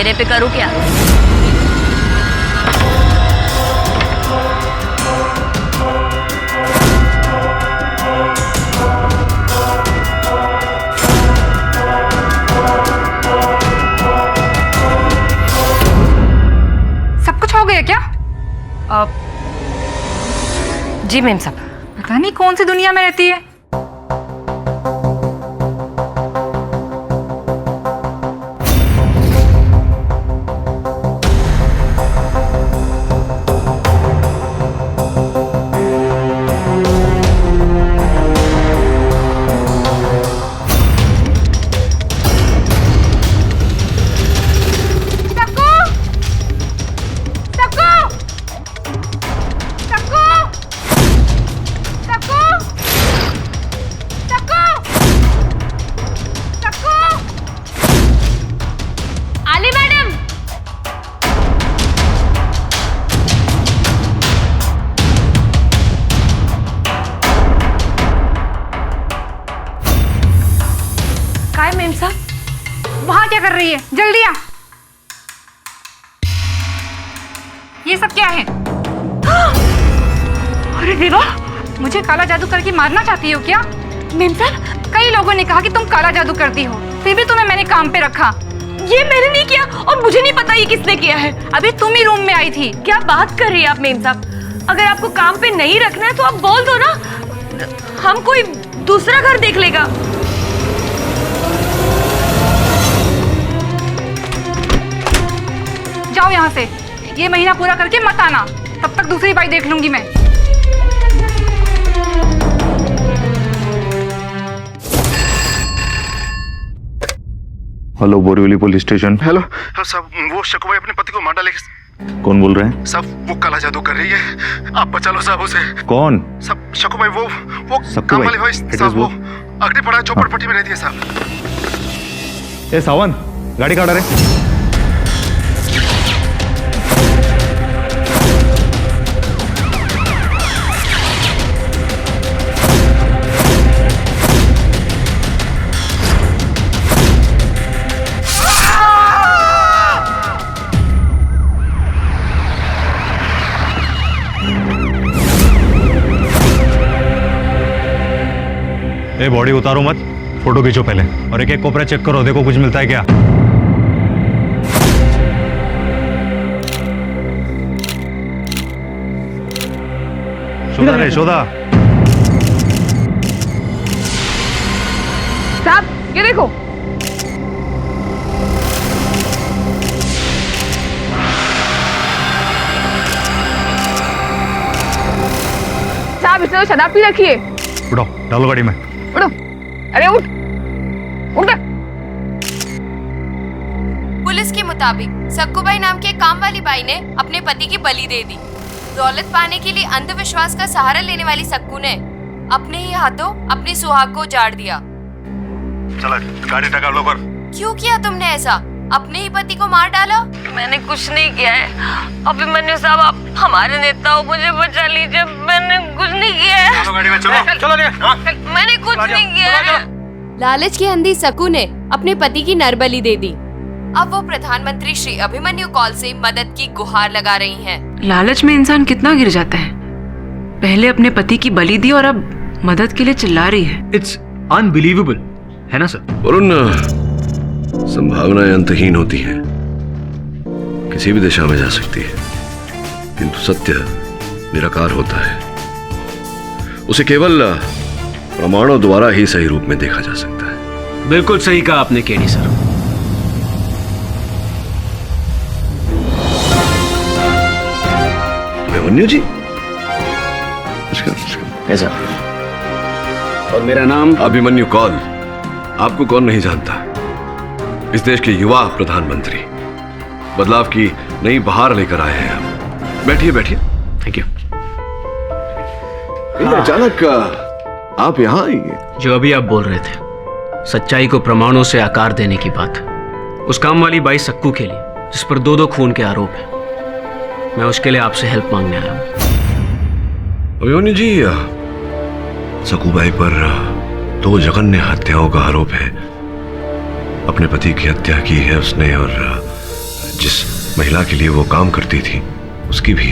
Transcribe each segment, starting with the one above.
मेरे पे करूँ क्या? सब कुछ हो गया क्या? जी मैम साहब। पता नहीं कौन सी दुनिया में रहती है। मैम साहब वहां क्या कर रही है? जल्दी आ। ये सब क्या है? अरे देवा, मुझे काला जादू करके मारना चाहती हो क्या? मैम साहब, कई लोगों ने कहा कि तुम काला जादू करती हो, फिर भी तुम्हें मैंने काम पे रखा। ये मैंने नहीं किया और मुझे नहीं पता ये किसने किया है। अभी तुम ही रूम में आई थी। क्या बात कर रही है आप मैम साहब? अगर आपको काम पे नहीं रखना है तो आप बोल दो ना, हम कोई दूसरा घर देख लेगा। जाओ यहाँ से, ये महीना पूरा करके मत आना, तब तक दूसरी बाई देख लूंगी मैं। Hello, Borivali police station. Hello साहब, वो शकु भाई अपने पति को मार डाले। कौन बोल रहे हैं? साहब वो काला जादू कर रही है, आप बचा लो साहब उसे। कौन? साहब शकु भाई, वो शकु काम भाई? वाली भाई साहब, वो अगली पड़ा चौपड़पट्टी में रहती है साहब। ए सावन, गाड़ी काटा रे। ए बॉडी उतारो मत, फोटो खींचो पहले और एक एक कोपरा चेक करो, देखो कुछ मिलता है क्या। शोधा रे शोधा। साहब ये देखो। साहब इसने तो शराब पी रखी है। उठो, डालो गाड़ी में। उठो, अरे उठ उठ। पुलिस के मुताबिक सक्कूबाई नाम के काम वाली बाई ने अपने पति की बलि दे दी। दौलत पाने के लिए अंधविश्वास का सहारा लेने वाली सक्कू ने अपने ही हाथों अपनी सुहाग को उजाड़ दिया। चला गाड़ी टका लो कर। क्यों किया तुमने ऐसा? अपने ही पति को मार डाला? मैंने कुछ नहीं किया है। अभिमन्यु साहब, आप हमारे नेता हो, मुझे बचा लीजिए। मैंने कुछ नहीं किया है। चलो गाड़ी में, चलो मैंने कुछ नहीं किया है। लालच की अंधी सक्कू ने अपने पति की नरबली दे दी। अब वो प्रधानमंत्री श्री अभिमन्यु कॉल से मदद की गुहार लगा रही हैं। लालच में इंसान कितना गिर जाता है। पहले अपने पति की बलि दी और अब मदद के लिए चिल्ला रही है। इट्स अनबिलीवेबल, है ना सर? वरुण, संभावनाएं अंतहीन होती हैं, किसी भी दिशा में जा सकती है, किंतु सत्य निराकार होता है। उसे केवल प्रमाणों द्वारा ही सही रूप में देखा जा सकता है। बिल्कुल सही कहा आपने केडी सर। अभिमन्यु जी, ऐसा। और मेरा नाम अभिमन्यु कौल। आपको कौन नहीं जानता? इस देश के युवा प्रधानमंत्री, बदलाव की नई बहार लेकर आए हैं आप। बैठिए बैठिए। Thank you. अचानक आप यहाँ आइए। जो अभी आप बोल रहे थे, सच्चाई को प्रमाणों से आकार देने की बात, उस काम वाली बाई सक्कू के लिए जिस पर दो खून के आरोप हैं, मैं उसके लिए आपसे हेल्प मांगने आया हूँ। अभिमन्यु जी, सक्कूबाई पर 2 जघन्य हत्याओं का आरोप है। अपने पति की हत्या की है उसने और जिस महिला के लिए वो काम करती थी उसकी भी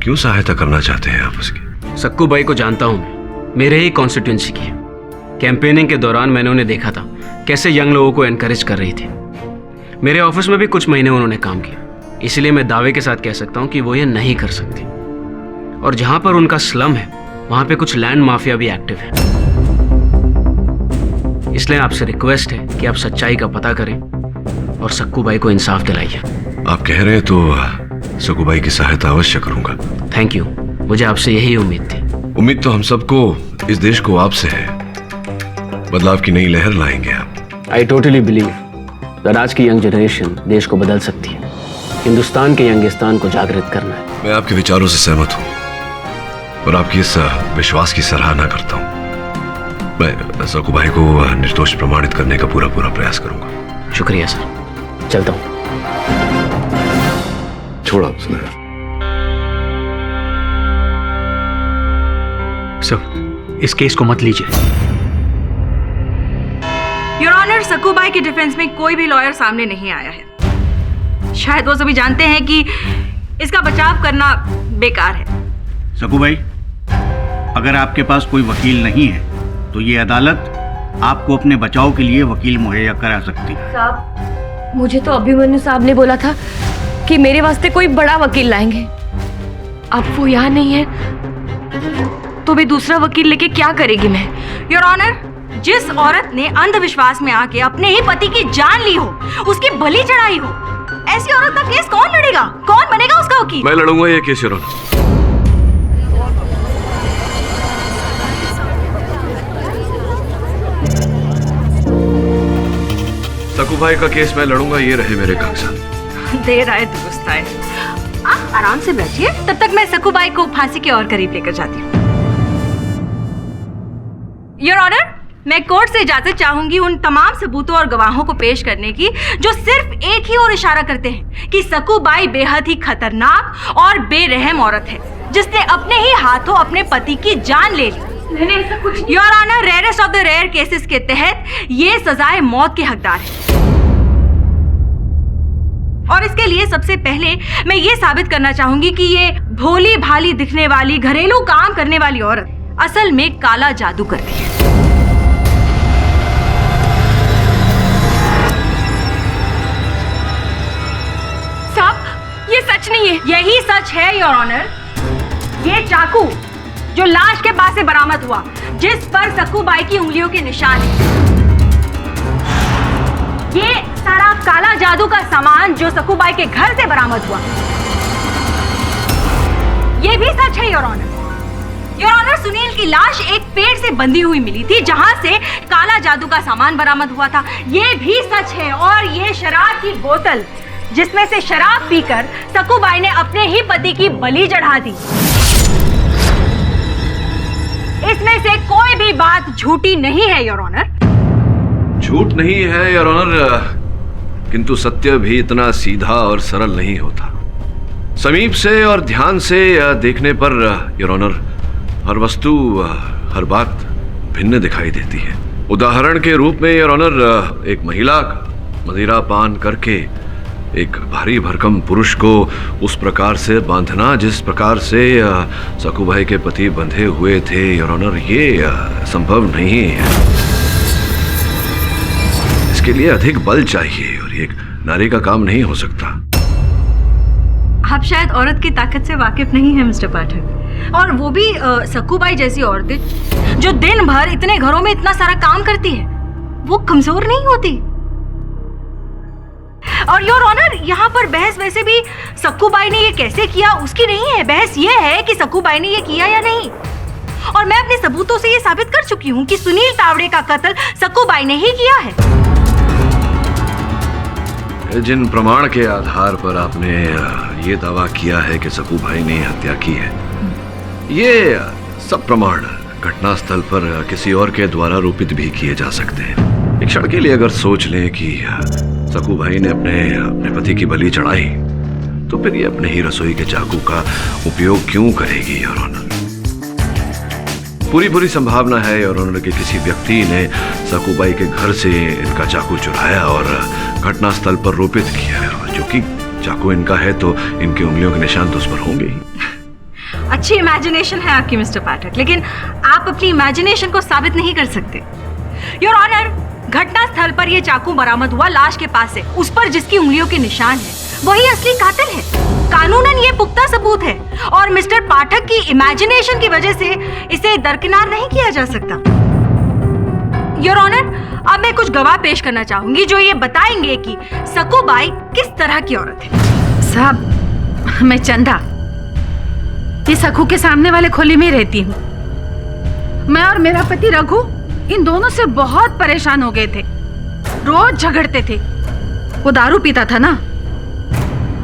क्यों सहायता करना चाहते हैं आप उसकी? सक्कू बाई को जानता हूं मैं, मेरे ही कॉन्स्टिट्यूंसी की है। कैंपेनिंग के दौरान मैंने उन्हें देखा था कैसे यंग लोगों को एनकरेज कर रही थी। मेरे ऑफिस में भी कुछ महीने उन्होंने काम किया, इसलिए मैं दावे के साथ कह सकता हूं कि वो ये नहीं कर सकती। और जहां पर उनका स्लम है वहां पे कुछ लैंड माफिया भी एक्टिव है। इसलिए आपसे रिक्वेस्ट है कि आप सच्चाई का पता करें और सक्कू बाई को इंसाफ दिलाइए। आप कह रहे हैं तो सक्कू बाई की सहायता अवश्य करूंगा। थैंक यू, मुझे आपसे यही उम्मीद थी। उम्मीद तो हम सबको, इस देश को आपसे है। बदलाव की नई लहर लाएंगे आप। आई टोटली बिलीव दैट आज की यंग जनरेशन देश को बदल सकती है। हिंदुस्तान के यंगिस्तान को जागृत करना है। मैं आपके विचारों से सहमत हूं और आपकी इस विश्वास की सराहना करता हूं। मैं सक्कू भाई को निर्दोष प्रमाणित करने का पूरा प्रयास करूंगा। शुक्रिया सर, चलता हूं। छोड़ा उसने। सर, इस केस को मत लीजिए। योर ऑनर, सक्कू बाई के डिफेंस में कोई भी लॉयर सामने नहीं आया है। शायद वो सभी जानते हैं कि इसका बचाव करना बेकार है। सक्कू भाई, अगर आपके पास कोई वकील नहीं है तो ये अदालत आपको अपने बचाव के लिए वकील मुहैया करा सकती है। साहब, मुझे तो अभिमन्यु साहब ने बोला था कि मेरे वास्ते कोई बड़ा वकील लाएंगे। अब वो यहाँ नहीं है तो भी दूसरा वकील लेके क्या करेगी मैं? योर ऑनर, जिस औरत ने अंधविश्वास में आके अपने ही पति की जान ली हो, उसकी बलि चढ़ाई हो, ऐसी औरत का केस कौन लड़ेगा? कौन बनेगा उसका वकील? मैं लड़ूंगा ये केस, योर ऑनर। सक्कू भाई का केस मैं लड़ूंगा, ये रहे मेरे कागजात। देर आए दुरुस्त आए। आप आराम से बैठिए, तब तक मैं सक्कू बाई को फांसी के और करीब लेकर जाती हूँ। योर ऑनर, मैं कोर्ट से इजाजत चाहूंगी उन तमाम सबूतों और गवाहों को पेश करने की जो सिर्फ एक ही ओर इशारा करते हैं कि सक्कू बाई बेहद ही खतरनाक और बेरहम औरत है जिसने अपने ही हाथों अपने पति की जान ले ली। मैंने ऐसा कुछ नहीं। Your honour, rarest of the rare cases के तहत ये सजाए मौत के हकदार है। और इसके लिए सबसे पहले मैं ये साबित करना चाहूंगी कि ये भोली भाली दिखने वाली घरेलू काम करने वाली औरत असल में काला जादू करती है। साहब, ये सच नहीं है। यही सच है योर ऑनर। ये चाकू जो लाश के पास से बरामद हुआ, जिस पर सक्कू बाई की उंगलियों के निशान है, ये सारा काला जादू का सामान जो सक्कू बाई के घर से बरामद हुआ, ये भी सच है your honour. Your honour, Sunil की लाश एक पेड़ से बंधी हुई मिली थी जहां से काला जादू का सामान बरामद हुआ था, ये भी सच है। और ये शराब की बोतल जिसमें से शराब पीकर सक्कू बाई ने अपने ही पति की बलि चढ़ा दी, इसमें से कोई भी बात झूठी नहीं है योर ऑनर। झूठ नहीं है योर ऑनर, किंतु सत्य भी इतना सीधा और सरल नहीं होता। समीप से और ध्यान से देखने पर योर ऑनर हर वस्तु, हर बात भिन्न दिखाई देती है। उदाहरण के रूप में योर ऑनर, एक महिला मदिरा पान करके एक भारी भरकम पुरुष को उस प्रकार से बांधना जिस प्रकार से सक्कू भाई के पति बंधे हुए थे योर ऑनर, ये संभव नहीं है। इसके लिए अधिक बल चाहिए और ये एक नारी का काम नहीं हो सकता। आप शायद औरत की ताकत से वाकिफ नहीं है मिस्टर पाठक, और वो भी सक्कू बाई जैसी औरतें जो दिन भर इतने घरों में इतना सारा काम करती है, वो कमजोर नहीं होती। और योर ऑनर, यहाँ पर बहस वैसे भी सक्कू बाई ने ये कैसे किया उसकी नहीं है, बहस ये है कि सक्कू बाई ने ये किया या नहीं। और मैं अपने सबूतों से ये साबित कर चुकी हूँ कि सुनील तावड़े का कत्ल सक्कू बाई ने ही किया है। जिन प्रमाण के आधार पर आपने ये दावा किया है कि सक्कू भाई ने हत्या की है, ये सब प्रमाण घटनास्थल पर किसी और के द्वारा रूपित भी किए जा सकते हैं। एक क्षण के लिए अगर सोच लें कि सक्कू भाई ने अपने पति की बलि चढ़ाई, तो फिर ये अपने ही रसोई के चाकू का उपयोग क्यों करेगी योर ऑनर? पूरी संभावना है योर ऑनर कि किसी व्यक्ति ने सक्कू बाई के घर से इनका चाकू चुराया और घटनास्थल पर रोपित किया है, और जो कि चाकू इनका है तो इनकी उंगलियों के निशान तो उस पर होंगे ही। अच्छी इमेजिनेशन है आपकी मिस्टर पाठक, लेकिन आप अपनी इमेजिनेशन को साबित नहीं कर सकते। योर ऑनर, घटनास्थल पर यह चाकू बरामद हुआ लाश के पास से, उस पर जिसकी उंगलियों के निशान है वही असली कातिल है। कानूनन ये पुख्ता सबूत है और मिस्टर पाठक की इमेजिनेशन की वजह से इसे दरकिनार नहीं किया जा सकता। योर ऑनर, अब मैं कुछ गवाह पेश करना चाहूंगी जो ये बताएंगे कि सकूबाई किस तरह की औरत है। साहब, मैं चंदा ये सखू के सामने वाले खोली में रहती हूँ। मैं और मेरा पति रघु इन दोनों से बहुत परेशान हो गए थे, रोज झगड़ते थे। वो दारू पीता था ना,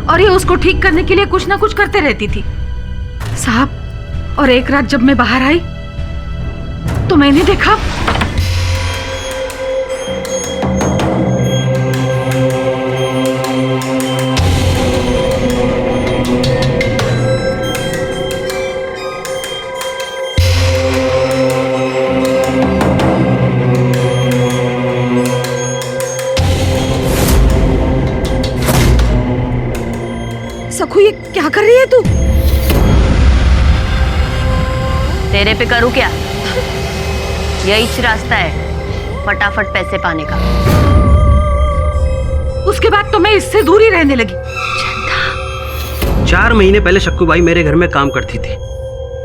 और ये उसको ठीक करने के लिए कुछ ना कुछ करते रहती थी साहब। और एक रात जब मैं बाहर आई तो मैंने देखा सखू, ये क्या कर रही है तू? तेरे पे करूँ क्या? यही रास्ता है फटाफट पैसे पाने का। उसके बाद तो मैं इससे दूर ही रहने लगी। 4 महीने पहले शक्कूबाई मेरे घर में काम करती थी।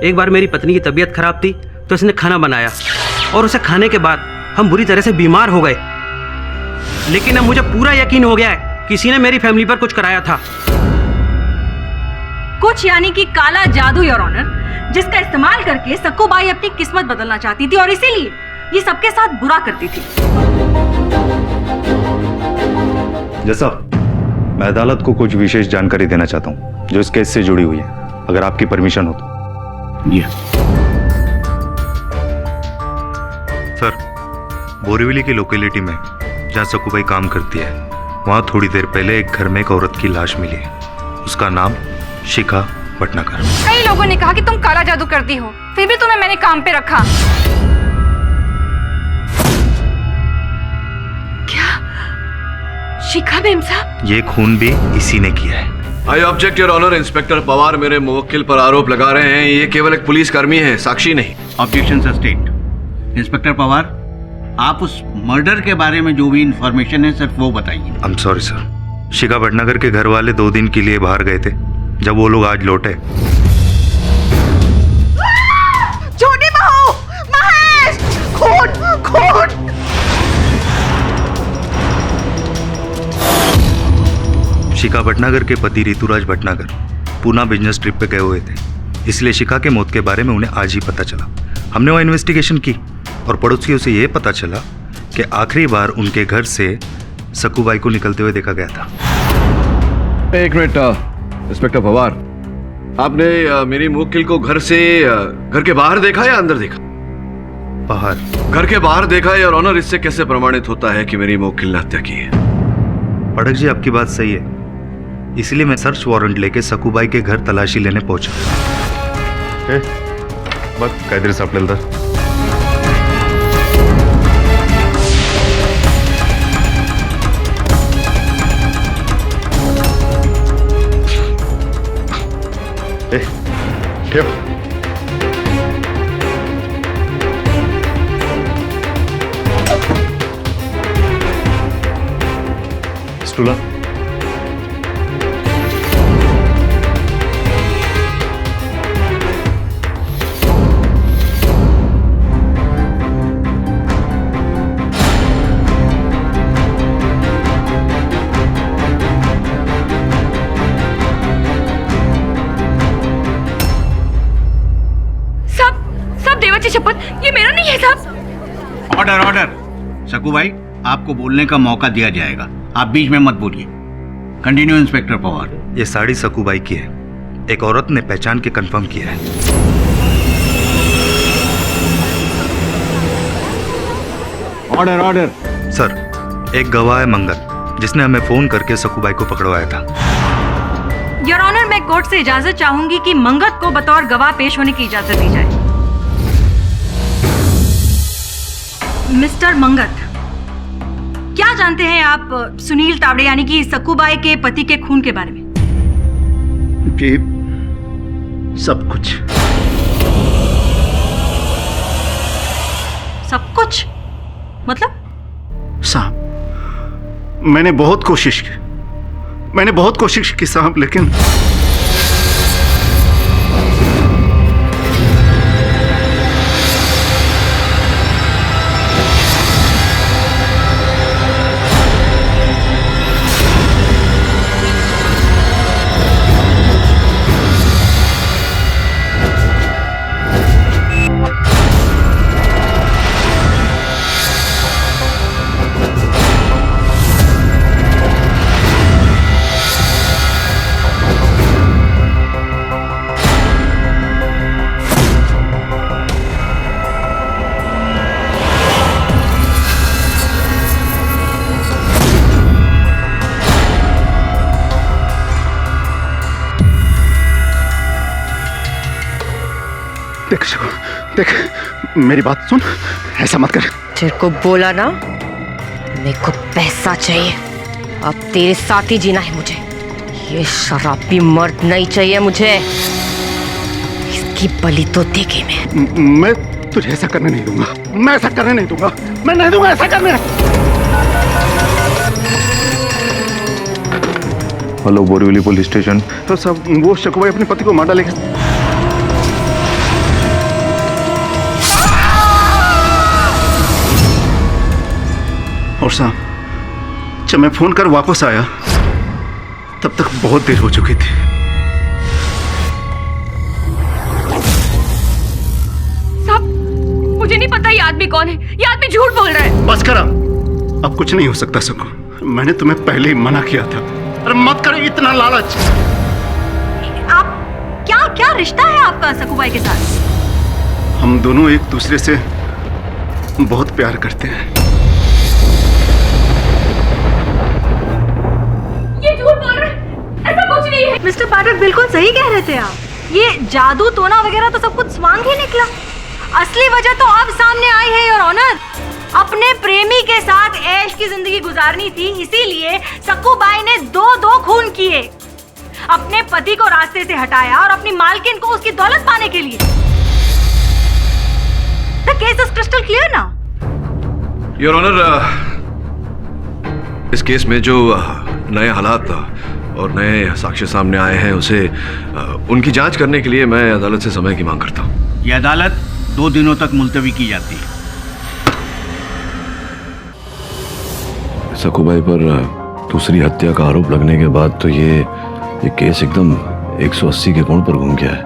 एक बार मेरी पत्नी की तबीयत खराब थी तो इसने खाना बनाया, और उसे खाने के बाद हम बुरी तरह से बीमार हो गए। लेकिन अब मुझे पूरा यकीन हो गया है किसी ने मेरी फैमिली पर कुछ कराया था। कुछ यानी कि काला जादू, योर ऑनर, जिसका इस्तेमाल करके सक्कूबाई अपनी किस्मत बदलना चाहती थी और इसीलिए ये सबके साथ बुरा करती थी। जैसा मैं अदालत को कुछ विशेष जानकारी देना चाहता हूँ जो इस केस से जुड़ी हुई है, अगर आपकी परमिशन हो तो। जी सर, बोरीवली की लोकेलिटी में जहाँ सकूबाई काम करती है, वहाँ थोड़ी देर पहले एक घर में एक औरत की लाश मिली है। उसका नाम शिखा भटनागर। कई लोगों ने कहा कि तुम काला जादू करती हो, फिर भी तुम्हें मैंने काम पे रखा। क्या शिखा मैम साहब? ये खून भी इसी ने किया है। I object your honour. Inspector Pawar मेरे मुवक्किल पर आरोप लगा रहे हैं, ये केवल एक पुलिसकर्मी है, साक्षी नहीं। Objection sustained. इंस्पेक्टर पवार, आप उस मर्डर के बारे में जो भी इंफॉर्मेशन है सिर्फ वो बताइए। I am sorry sir. Shikha Bhatnagar के घर वाले 2 दिन के लिए बाहर गए थे। जब वो लोग आज लौटे, छोटी बहू, महेश, खून खून। शिखा भटनागर के पति ऋतुराज भटनागर पूना बिजनेस ट्रिप पे गए हुए थे, इसलिए शिखा के मौत के बारे में उन्हें आज ही पता चला। हमने वहाँ इन्वेस्टिगेशन की और पड़ोसियों से यह पता चला कि आखिरी बार उनके घर से सकूबाई को निकलते हुए देखा गया था। एक मिनट इंस्पेक्टर पवार, आपने मेरी मुवक्किल को घर के बाहर देखा या अंदर देखा? बाहर। घर के बाहर देखा है, और ऑनर इससे कैसे प्रमाणित होता है कि मेरी मुवक्किल ने हत्या की है? पड़क जी, आपकी बात सही है, इसलिए मैं सर्च वारंट लेके सकूबाई के घर तलाशी लेने पहुंचा। बस काहीतरी सापडेल तर। ठेव। स्टूला। शपथ, ये मेरा नहीं है साहब। Order order. सकूबाई, आपको बोलने का मौका दिया जाएगा, आप बीच में मत बोलिए। Continue inspector Pawar. ये साड़ी सकूबाई की है, एक औरत ने पहचान के कंफर्म किया है। Order order. सर, एक गवाह है मंगल, जिसने हमें फोन करके सकूबाई को पकड़वाया था। योर ऑनर, मैं कोर्ट से इजाजत चाहूंगी कि मंगत को बतौर गवाह पेश होने की इजाजत दी जाए। मिस्टर मंगत, क्या क्या जानते हैं आप सुनील तावड़े यानी कि सक्कूबाई के पति के खून के बारे में? ये सब कुछ। सब कुछ मतलब? साहब, मैंने बहुत कोशिश की साहब, लेकिन देख, मेरी बात सुन, ऐसा मत कर। तेरे को बोला ना, मेरे को पैसा चाहिए। अब तेरे साथ ही जीना है मुझे। ये शराबी मर्द नहीं चाहिए मुझे। इसकी बलि तो देगी मैं तुझे ऐसा करने नहीं दूंगा। मैं ऐसा करने। Hello, Borivali police station. तो सब वो शकुबाई अपने पति को मार डालेगा। और साहब, जब मैं फोन कर वापस आया तब तक बहुत देर हो चुकी थी। साहब, मुझे नहीं पता ये आदमी कौन है। ये आदमी झूठ बोल रहा है। बस करा, अब कुछ नहीं हो सकता सकू। मैंने तुम्हें पहले ही मना किया था। अरे मत करो इतना लालच। आप क्या रिश्ता है आपका सक्कूबाई के साथ? हम दोनों एक दूसरे से बहुत प्यार करते हैं। मिस्टर पाठक, बिल्कुल सही कह रहे थे आप। ये जादू टोना वगैरह तो सब कुछ स्वांग ही निकला। असली वजह तो अब सामने आई है योर ऑनर। अपने प्रेमी के साथ ऐश की जिंदगी गुजारनी थी, इसीलिए सक्कूबाई ने दो खून किए। अपने पति को रास्ते से हटाया और अपनी मालकिन को उसकी दौलत पाने के लिए। The case is crystal clear now. Your honour, इस केस में जो नए हालात और नए साक्ष्य सामने आए हैं, उनकी जांच करने के लिए मैं अदालत से समय की मांग करता हूं। यह अदालत 2 दिनों तक मुलतवी की जाती है। सक्कूबाई पर दूसरी हत्या का आरोप लगने के बाद तो ये केस एकदम 180 के कोण पर घूम गया है।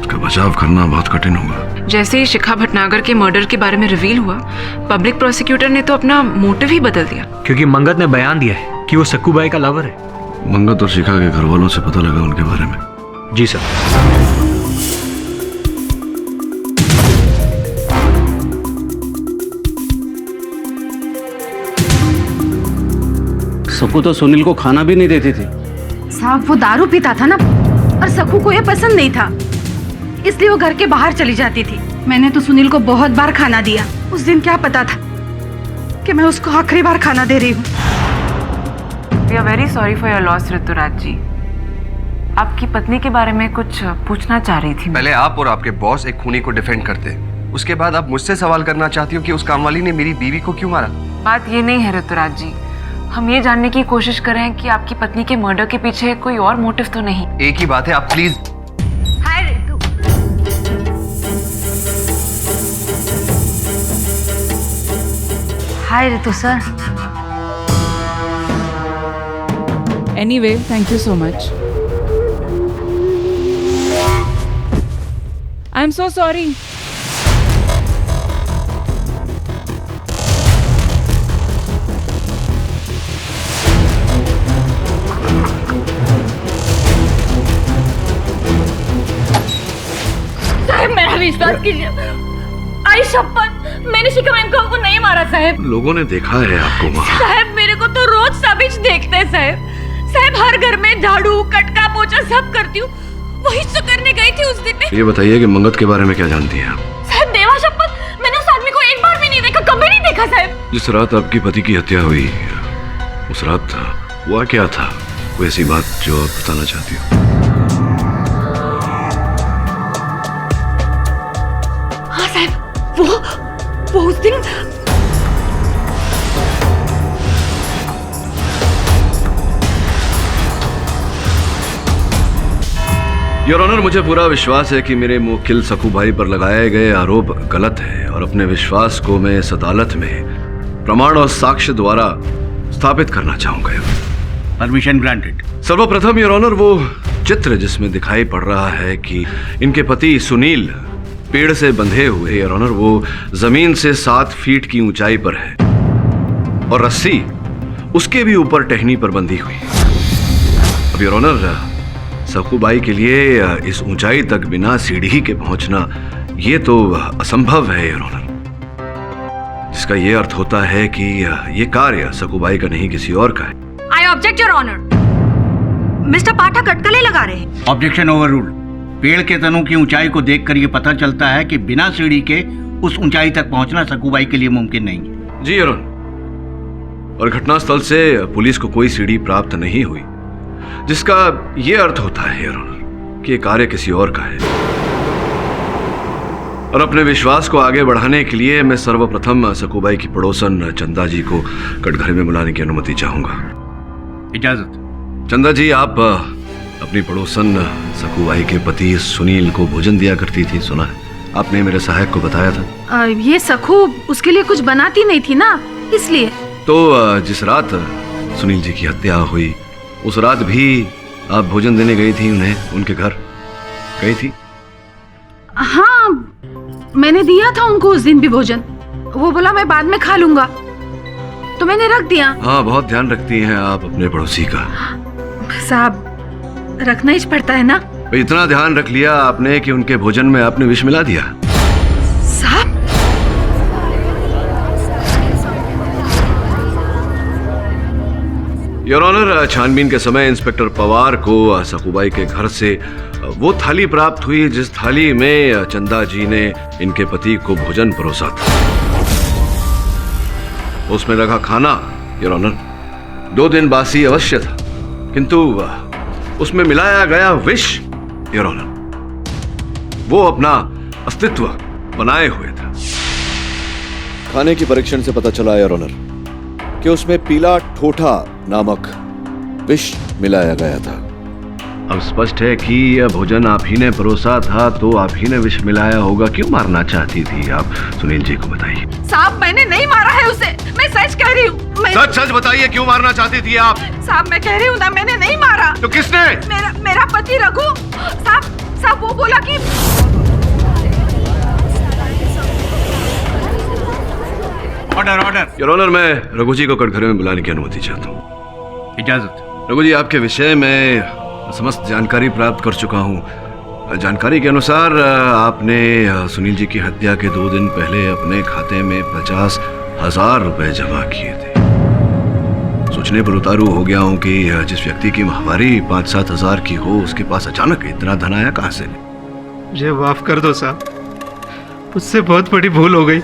इसका बचाव करना बहुत कठिन होगा। जैसे ही शिखा भटनागर के मर्डर के बारे में रिवील हुआ, पब्लिक प्रोसिक्यूटर ने तो अपना मोटिव ही बदल दिया। क्योंकि मंगत ने बयान दिया है कि वो सक्कूबाई का लवर है। मंगत और शिखा के घर वालों से पता लगा उनके बारे में। जी सर। सक्कू तो सुनील को खाना भी नहीं देती थी। साहब, वो दारू पीता था ना, और सक्कू को ये पसंद नहीं था, इसलिए वो घर के बाहर चली जाती थी। मैंने तो सुनील को बहुत बार खाना दिया। उस दिन क्या पता था कि मैं उसको आखिरी बार खाना दे रही हूँ। We are very sorry for your loss, Rituraj जी। आपकी पत्नी के बारे में कुछ पूछना चाह रही थी। पहले आप और आपके बॉस एक खूनी को डिफेंड करते, उसके बाद आप मुझसे सवाल करना चाहती हो कि उस कामवाली ने मेरी बीवी को क्यों मारा। बात ये नहीं है ऋतुराज जी, हम ये जानने की कोशिश कर रहे हैं कि आपकी पत्नी के मर्डर के पीछे कोई और मोटिव तो नहीं। एक ही बात है, आप please. Hi Ritu. Hi Ritu sir. Anyway, thank you so much. I'm so sorry. साहब, मेरा विश्वास कीजिए। आई शपथ, मैंने शिखा मैम को नहीं मारा साहब। लोगों ने देखा है आपको वहाँ। साहब, मेरे को तो रोज सबिच देखते हैं साहब। साहब, हर घर में झाड़ू कटका पोछा सब करती हूँ। वही तो करने गई थी उस दिन में। ये बताइए कि मंगत के बारे में क्या जानती हैं आप? साहब, देवा शपथ, मैंने उस आदमी को एक बार भी नहीं देखा, कभी नहीं देखा साहब। जिस रात आपके पति की हत्या हुई, उस रात हुआ क्या था? कोई ऐसी बात जो आप बताना चाहती हो? हाँ साहब, वो उस दिन योर ऑनर, मुझे पूरा विश्वास है कि मेरे मुवक्किल सकू भाई पर लगाए गए आरोप गलत है और अपने विश्वास को मैं इस अदालत में प्रमाण और साक्ष्य द्वारा स्थापित करना चाहूंगा। Permission granted. सर्वप्रथम योर ऑनर, वो चित्र जिसमें दिखाई पड़ रहा है कि इनके पति सुनील पेड़ से बंधे हुए, योर ऑनर, वो जमीन से 7 फीट की ऊंचाई पर है और रस्सी उसके भी ऊपर टहनी पर बंधी हुई। अब योर ऑनर, सकूबाई के लिए इस ऊंचाई तक बिना सीढ़ी के पहुंचना ये तो असंभव है योर ऑनर, जिसका ये अर्थ होता है कि ये कार्य सकूबाई का नहीं किसी और का है। I object your honour. Mister Pathak अटकलें लगा रहे हैं। Objection overruled. पेड़ के तनों की ऊंचाई को देखकर ये पता चलता है कि बिना सीढ़ी के उस ऊंचाई तक पहुंचना सकूबाई के लिए मुमकिन नहीं है। जी योर ऑनर, और घटनास्थल से पुलिस को कोई सीढ़ी प्राप्त नहीं हुई, जिसका यह अर्थ होता है योर ऑनर कि यह कार्य किसी और का है। और अपने विश्वास को आगे बढ़ाने के लिए मैं सर्वप्रथम सकूबाई की पड़ोसन चंदा जी को कटघरे में बुलाने की अनुमति चाहूंगा। इजाजत। चंदा जी, आप अपनी पड़ोसन सकूबाई के पति सुनील को भोजन दिया करती थी, सुना है? आपने मेरे सहायक को बताया था। ये सखू उसके लिए कुछ बनाती नहीं थी ना, इसलिए। तो जिस रात सुनील जी की हत्या हुई, उस रात भी आप भोजन देने गई थी उन्हें, उनके घर गई थी? हाँ, मैंने दिया था उनको उस दिन भी भोजन। वो बोला मैं बाद में खा लूंगा, तो मैंने रख दिया। हाँ, बहुत ध्यान रखती हैं आप अपने पड़ोसी का। साहब, रखना ही पड़ता है ना। इतना ध्यान रख लिया आपने कि उनके भोजन में आपने विष मिला दिया। साहब, योर ऑनर, छानबीन के समय इंस्पेक्टर पवार को सकूबाई के घर से वो थाली प्राप्त हुई जिस थाली में चंदा जी ने इनके पति को भोजन परोसा था। उसमें रखा खाना योर ऑनर 2 दिन बासी अवश्य था, किंतु उसमें मिलाया गया विष योर ऑनर वो अपना अस्तित्व बनाए हुए था। खाने की परीक्षण से पता चला योर ऑनर कि उसमें पीला ठोठा नामक विष मिलाया गया था। अब स्पष्ट है कि यह भोजन आप ही ने परोसा था, तो आप ही ने विष मिलाया होगा। क्यों मारना चाहती थी आप? सुनील जी को बताइए। साहब, मैंने नहीं मारा है उसे, मैं सच कह रही हूँ। सच सच बताइए, क्यों मारना चाहती थी आप? साहब, मैं कह रही हूँ ना, मैंने नहीं मारा। तो किसने? मेरा पति रघु। साहब वो बोला कि ऑर्डर। योर ऑनर, मैं रघु जी को कटघरे में बुलाने की अनुमति चाहता हूँ। इजाजत। रघु जी, आपके विषय में समस्त जानकारी प्राप्त कर चुका हूँ। जानकारी के अनुसार आपने सुनील जी की हत्या के 2 दिन पहले अपने खाते में 50,000 रुपए जमा किए थे। सोचने पर उतारू हो गया हूँ कि जिस व्यक्ति की माहवारी 5-7 हजार की हो, उसके पास अचानक इतना धन आया कहाँ से? मुझे माफ कर दो साहब, मुझसे बहुत बड़ी भूल हो गई।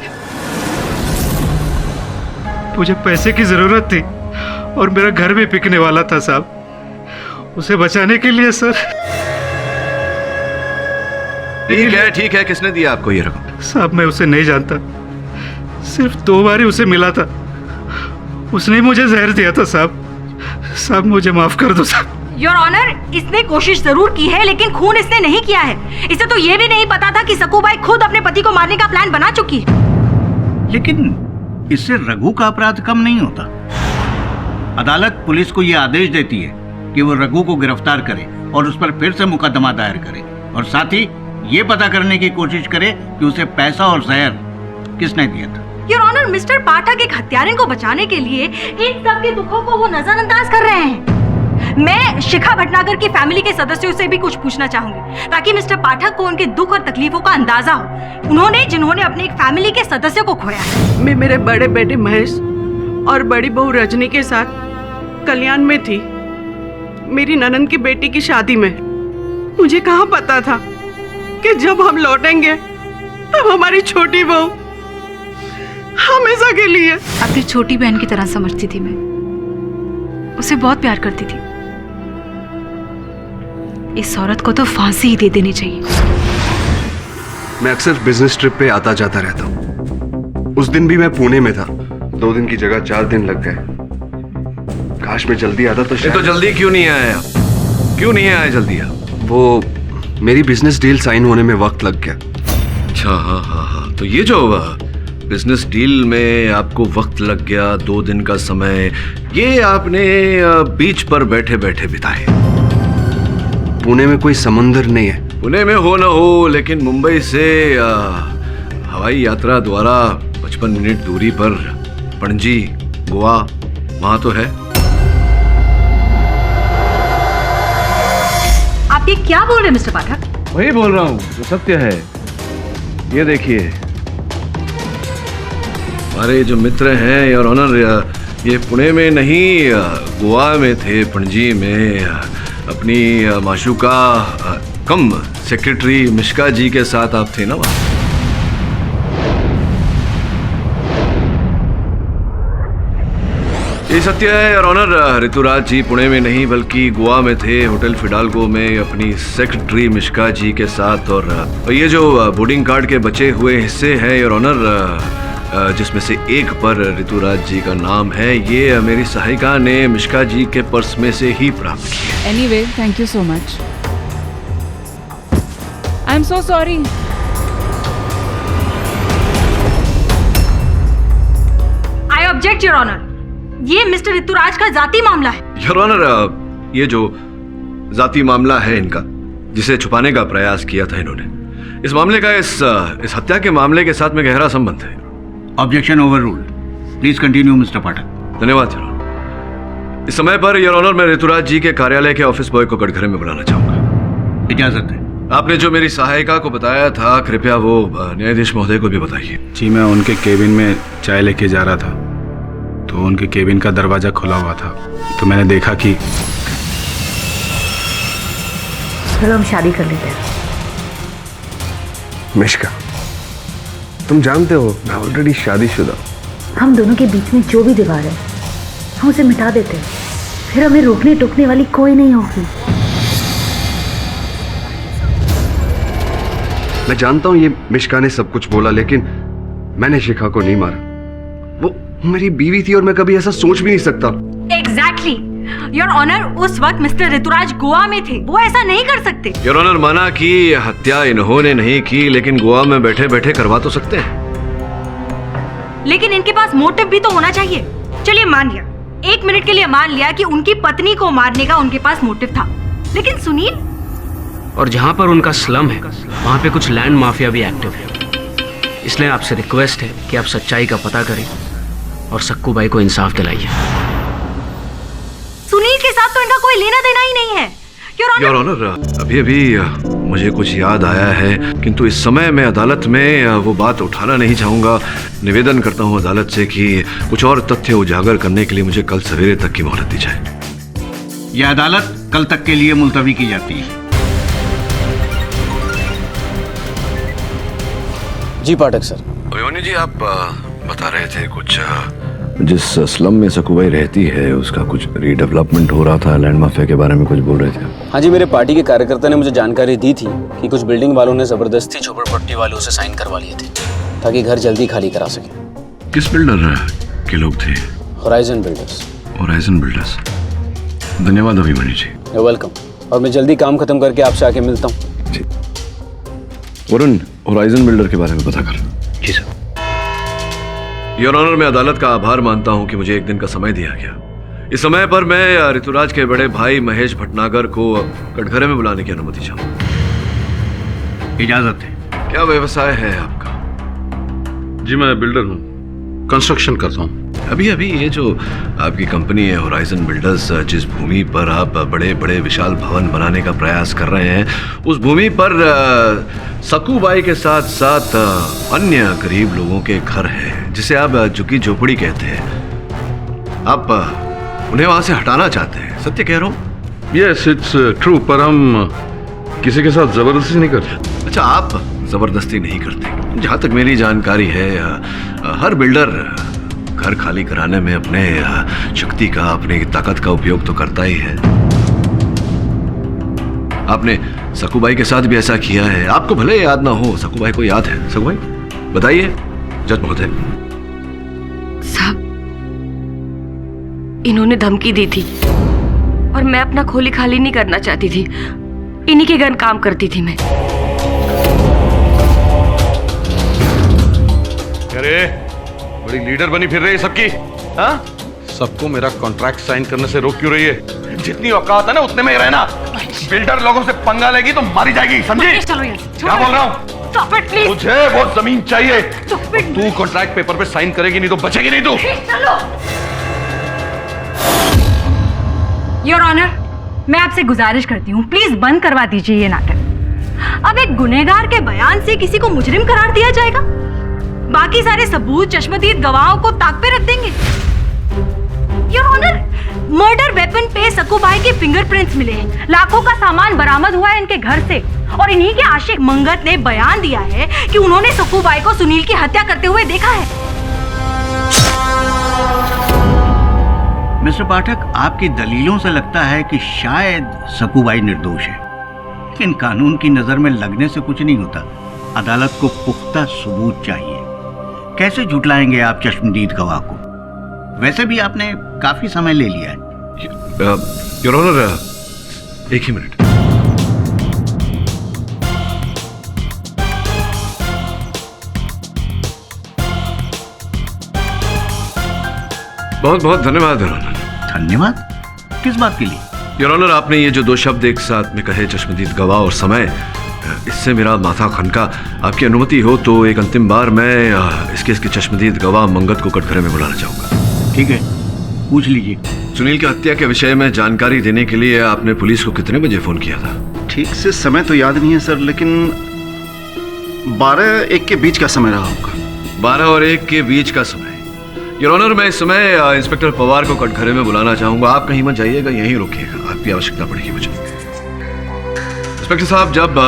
मुझे पैसे की जरूरत थी और मेरा घर भी बिकने वाला था साहब। उसे बचाने के लिए सर। ठीक है, किसने दिया आपको ये रकम? साहब, मैं उसे नहीं जानता, सिर्फ 2 बार ही उसे मिला था। उसने ही मुझे जहर दिया था साहब, मुझे माफ कर दो साहब। योर ऑनर, इसने कोशिश जरूर की है, लेकिन खून इसने नहीं किया है। इसे तो ये भी नहीं पता था कि सकूबाई खुद अपने पति को मारने का प्लान बना चुकी है। लेकिन इससे रघु का अपराध कम नहीं होता। अदालत पुलिस को यह आदेश देती है कि वो रघु को गिरफ्तार करे और उस पर फिर से मुकदमा दायर करे, और साथ ही ये पता करने की कोशिश करे कि उसे पैसा और जहर किसने दिया था। योर ऑनर, मिस्टर पाठक एक हत्यारे को बचाने के लिए इन सब के दुखों को वो नजरअंदाज कर रहे हैं। मैं शिखा भटनागर की फैमिली के सदस्यों से भी कुछ पूछना चाहूंगी, ताकि मिस्टर पाठक को उनके दुख और तकलीफों का अंदाजा हो, जिन्होंने अपने एक फैमिली के सदस्य को खोया है। मैं मेरे बड़े बेटे महेश और बड़ी बहू रजनी के साथ कल्याण में थी, मेरी ननंद की बेटी की शादी में। मुझे कहाँ पता था कि जब हम लौटेंगे तब हमारी छोटी बहू हमेशा के लिए। अपनी छोटी बहन की तरह समझती थी मैं, उसे बहुत प्यार करती थी। इस औरत को तो फांसी ही दे देनी चाहिए। मैं अक्सर बिजनेस ट्रिप पे आता जाता रहता हूँ। उस दिन भी मैं पुणे में था। 2 दिन की जगह 4 दिन लग गए। काश मैं जल्दी आता तो शायद। तो जल्दी क्यों नहीं आया? क्यों नहीं आया जल्दी आप? वो मेरी बिजनेस डील साइन होने में वक्त लग गया। अच्छा, हाँ हाँ हाँ, तो ये जो बिजनेस डील में आपको वक्त लग गया, 2 दिन का समय, ये आपने बीच पर बैठे बैठे बिताए। पुणे में कोई समुंदर नहीं है। पुणे में हो ना हो, लेकिन मुंबई से हवाई यात्रा द्वारा 55 मिनट दूरी पर पणजी, गोवा, वहां तो है। आप ये क्या बोल रहे हैं मिस्टर पाठक? वही बोल रहा हूँ जो सत्य है। ये देखिए, हमारे जो मित्र हैं योर ऑनर, ये पुणे में नहीं गोवा में थे, पणजी में अपनी माशूका कम सेक्रेटरी मिश्का जी के साथ आप थे ना वहाँ। ये सत्य है योर ऑनर, ऋतुराज जी पुणे में नहीं बल्कि गोवा में थे, होटल फिडाल्गो में अपनी सेक्रेटरी मिश्का जी के साथ। और ये जो बोर्डिंग कार्ड के बचे हुए हिस्से हैं योर ऑनर, जिसमें से एक पर ऋतुराज जी का नाम है, ये मेरी सहायिका ने मिश्का जी के पर्स में से ही प्राप्त किया। Anyway, thank you so much. I am so sorry. I object your honour, ये मिस्टर ऋतुराज का जाती मामला है। योर ऑनर, ये जो जाती मामला है इनका, जिसे छुपाने का प्रयास किया था इन्होंने, इस मामले का इस हत्या के मामले के साथ में गहरा संबंध है। Objection overruled. Please continue mister Pathak. धन्यवाद योर ऑनर। इस समय पर योर ऑनर मैं ऋतुराज जी के कार्यालय के ऑफिस बॉय को कटघरे में बुलाना चाहूंगा। इजाजत है। आपने जो मेरी सहायिका को बताया था, कृपया वो न्यायाधीश महोदय को भी बताइए। जी, मैं उनके केबिन में चाय लेके जा रहा था, तो उनके केबिन का दरवाजा खुला हुआ था, तो मैंने देखा कि। चलो हम शादी कर लेते हैं। मिश्का, तुम जानते हो मैं ऑलरेडी शादीशुदा। हम दोनों के बीच में जो भी दीवार है, हम उसे मिटा देते हैं, फिर हमें रोकने टोकने वाली कोई नहीं होगी। मैं जानता हूं ये मिश्का ने सब कुछ बोला, लेकिन मैंने शिखा को नहीं मारा। वो मेरी बीवी थी और मैं कभी ऐसा सोच भी नहीं सकता। एग्जैक्टली योर ऑनर, उस वक्त मिस्टर ऋतुराज गोवा में थे, वो ऐसा नहीं कर सकते। योर ऑनर, माना कि हत्या इन्होंने नहीं की, लेकिन गोवा में बैठे बैठे करवा तो सकते हैं। लेकिन इनके पास मोटिव भी तो होना चाहिए। चलिए मान लिया, 1 मिनट के लिए मान लिया कि उनकी पत्नी को मारने का उनके पास मोटिव था, लेकिन सुनील। और जहां पर उनका स्लम है, वहां पे कुछ लैंड माफिया भी एक्टिव है। इसलिए आपसे रिक्वेस्ट है कि आप सच्चाई का पता करें और सक्कू बाई को इंसाफ दिलाइए। सुनील के साथ तो इनका कोई लेना देना ही नहीं है। योर ऑनर, अभी अभी मुझे कुछ याद आया है, किंतु इस समय मैं अदालत में वो बात उठाना नहीं चाहूंगा। निवेदन करता हूं अदालत से कि कुछ और तथ्य उजागर करने के लिए मुझे कल सवेरे तक की मोहलत दी जाए। यह अदालत कल तक के लिए मुलतवी की जाती है। जी पाठक सर। अभिमन्यु जी, आप बता रहे थे कुछ। जिस स्लम में सकुबाई रहती है उसका कुछ रीडेवलपमेंट हो रहा था, लैंड माफिया के बारे में कुछ बोल रहे थे। हाँ जी, मेरे पार्टी के कार्यकर्ता ने मुझे जानकारी दी थी कि कुछ बिल्डिंग वालों ने जबरदस्ती झोपड़पट्टी वालों से साइन करवा लिए थे ताकि घर जल्दी खाली करा सके। किस बिल्डर के लोग थे? Horizon builders. Horizon builders. धन्यवाद अभिमन्यु जी। You welcome. और मैं जल्दी काम खत्म करके आपसे आके मिलता हूँ। जी। वरुण, होराइजन बिल्डर के बारे में पता कर। जी सर। योर ऑनर, मैं अदालत का आभार मानता हूं कि मुझे 1 दिन का समय दिया गया। इस समय पर मैं ऋतुराज के बड़े भाई महेश भटनागर को कटघरे में बुलाने की अनुमति चाहूंगा। इजाजत है। क्या व्यवसाय है आपका? जी, मैं बिल्डर हूँ, कंस्ट्रक्शन करता हूँ। अभी अभी ये जो आपकी कंपनी है होराइजन बिल्डर्स, जिस भूमि पर आप बड़े बड़े विशाल भवन बनाने का प्रयास कर रहे हैं, उस भूमि पर सकुबाई के साथ साथ अन्य गरीब लोगों के घर हैं, जिसे आप झुग्गी झोपड़ी कहते हैं। आप उन्हें वहां से हटाना चाहते हैं, सत्य कह रहा हूँ? यस, इट्स ट्रू, पर हम किसी के साथ जबरदस्ती नहीं करते। अच्छा, आप जबरदस्ती नहीं करते। जहां तक मेरी जानकारी है, हर बिल्डर घर खाली कराने में अपने शक्ति का, अपनी ताकत का उपयोग तो करता ही है। आपने सकूबाई के साथ भी ऐसा किया है। आपको भले याद ना हो, सकूबाई को याद है? सकूबाई बताइए जज महोदय। साहब, इन्होंने धमकी दी थी और मैं अपना खोली खाली नहीं करना चाहती थी। इन्हीं के घर काम करती थी मैं। अरे बड़ी लीडर बनी फिर रही है सबकी। हाँ, सबको मेरा कॉन्ट्रैक्ट साइन करने से रोक क्यों रही है? जितनी औकात है ना उतने में ही रहना। बिल्डर लोगों से पंगा लेगी तो मारी जाएगी, समझी? चलो यहाँ से। क्या बोल रहा हूँ? Stop it, please. मुझे वो जमीन चाहिए। Stop it. तू कॉन्ट्रैक्ट पेपर पे साइन करेगी नहीं तो बचेगी नहीं तू। चलो। योर ऑनर, मैं आपसे गुजारिश करती हूँ, प्लीज बंद करवा दीजिए ये नाटक। अब एक गुनहगार के बयान से किसी को मुजरिम करार दिया जाएगा? बाकी सारे सबूत, चश्मदीद गवाहों को ताक पे रख देंगे। योर ऑनर, मर्डर वेपन पे सकूबाई के फिंगरप्रिंट्स मिले हैं। लाखों का सामान बरामद हुआ है इनके घर से और इन्हीं के आशिक मंगत ने बयान दिया है कि उन्होंने सकूबाई को सुनील की हत्या करते हुए देखा है। मिस्टर पाठक, आपकी दलीलों से लगता है कि शायद सकूबाई निर्दोष है, लेकिन कानून की नजर में लगने से कुछ नहीं होता। अदालत को पुख्ता सबूत चाहिए। कैसे झुटलाएंगे आप चश्मदीद गवाह को? वैसे भी आपने काफी समय ले लिया है। योर ऑनर, एक ही मिनट। बहुत बहुत धन्यवाद योर ऑनर। धन्यवाद? किस बात के लिए? योर ऑनर, आपने ये जो दो शब्द एक साथ में कहे, चश्मदीद गवाह और समय, इससे मेरा माथा खनका। आपकी अनुमति हो तो एक अंतिम बार मैं इसके चश्मदीद गवाह मंगत को कटघरे में बुलाना चाहूंगा। ठीक है, पूछ लीजिए। सुनील की हत्या के विषय में जानकारी देने के लिए आपने पुलिस को कितने बजे फोन किया था? ठीक से समय तो याद नहीं है सर, लेकिन 12-1 के बीच का समय रहा होगा। 12 और 1 के बीच का समय। योर ऑनर, मैं इस समय इंस्पेक्टर पवार को कटघरे में बुलाना चाहूंगा। आप कहीं मत जाइएगा, यहीं रुकिएगा, आपकी आवश्यकता पड़ेगी मुझे। इंस्पेक्टर साहब, जब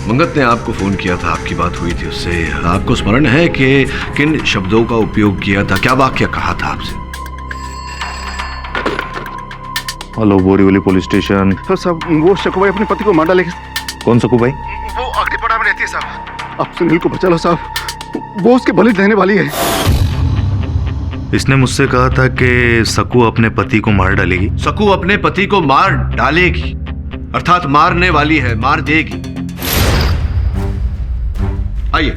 मंगत ने आपको फोन किया था, आपकी बात हुई थी उससे, आपको स्मरण है कि किन शब्दों का उपयोग किया था? क्या वाक्य कहा था आपसे? Hello, Borivali police station. तो साहब, वो सकूबाई अपने पति को मार डालेगी। कौन सकूबाई? वो अग्निपड़ा में रहती है साहब। आप सुनील को बचा लो साहब, वो उसके बलि देने वाली है। इसने मुझसे कहा था कि सकू अपने पति को मार डालेगी। सकू अपने पति को मार डालेगी, अर्थात मारने वाली है, मार देगी। आइए।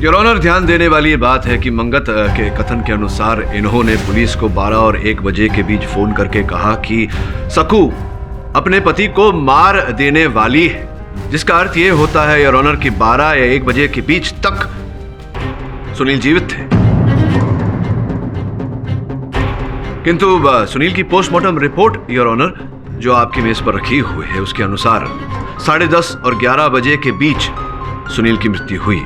योर ऑनर, ध्यान देने वाली ये बात है कि मंगत के कथन के अनुसार इन्होंने पुलिस को 12 और 1 बजे के बीच फोन करके कहा कि सकू अपने पति को मार देने वाली है, जिसका अर्थ ये होता है योर ऑनर कि 12 या 1 बजे के बीच तक सुनील जीवित थे। किंतु सुनील की पोस्टमार्टम रिपोर्ट योर ऑनर, जो आपकी मेज पर रखी हुई है, उसके अनुसार 10:30 और 11 बजे के बीच सुनील की मृत्यु हुई।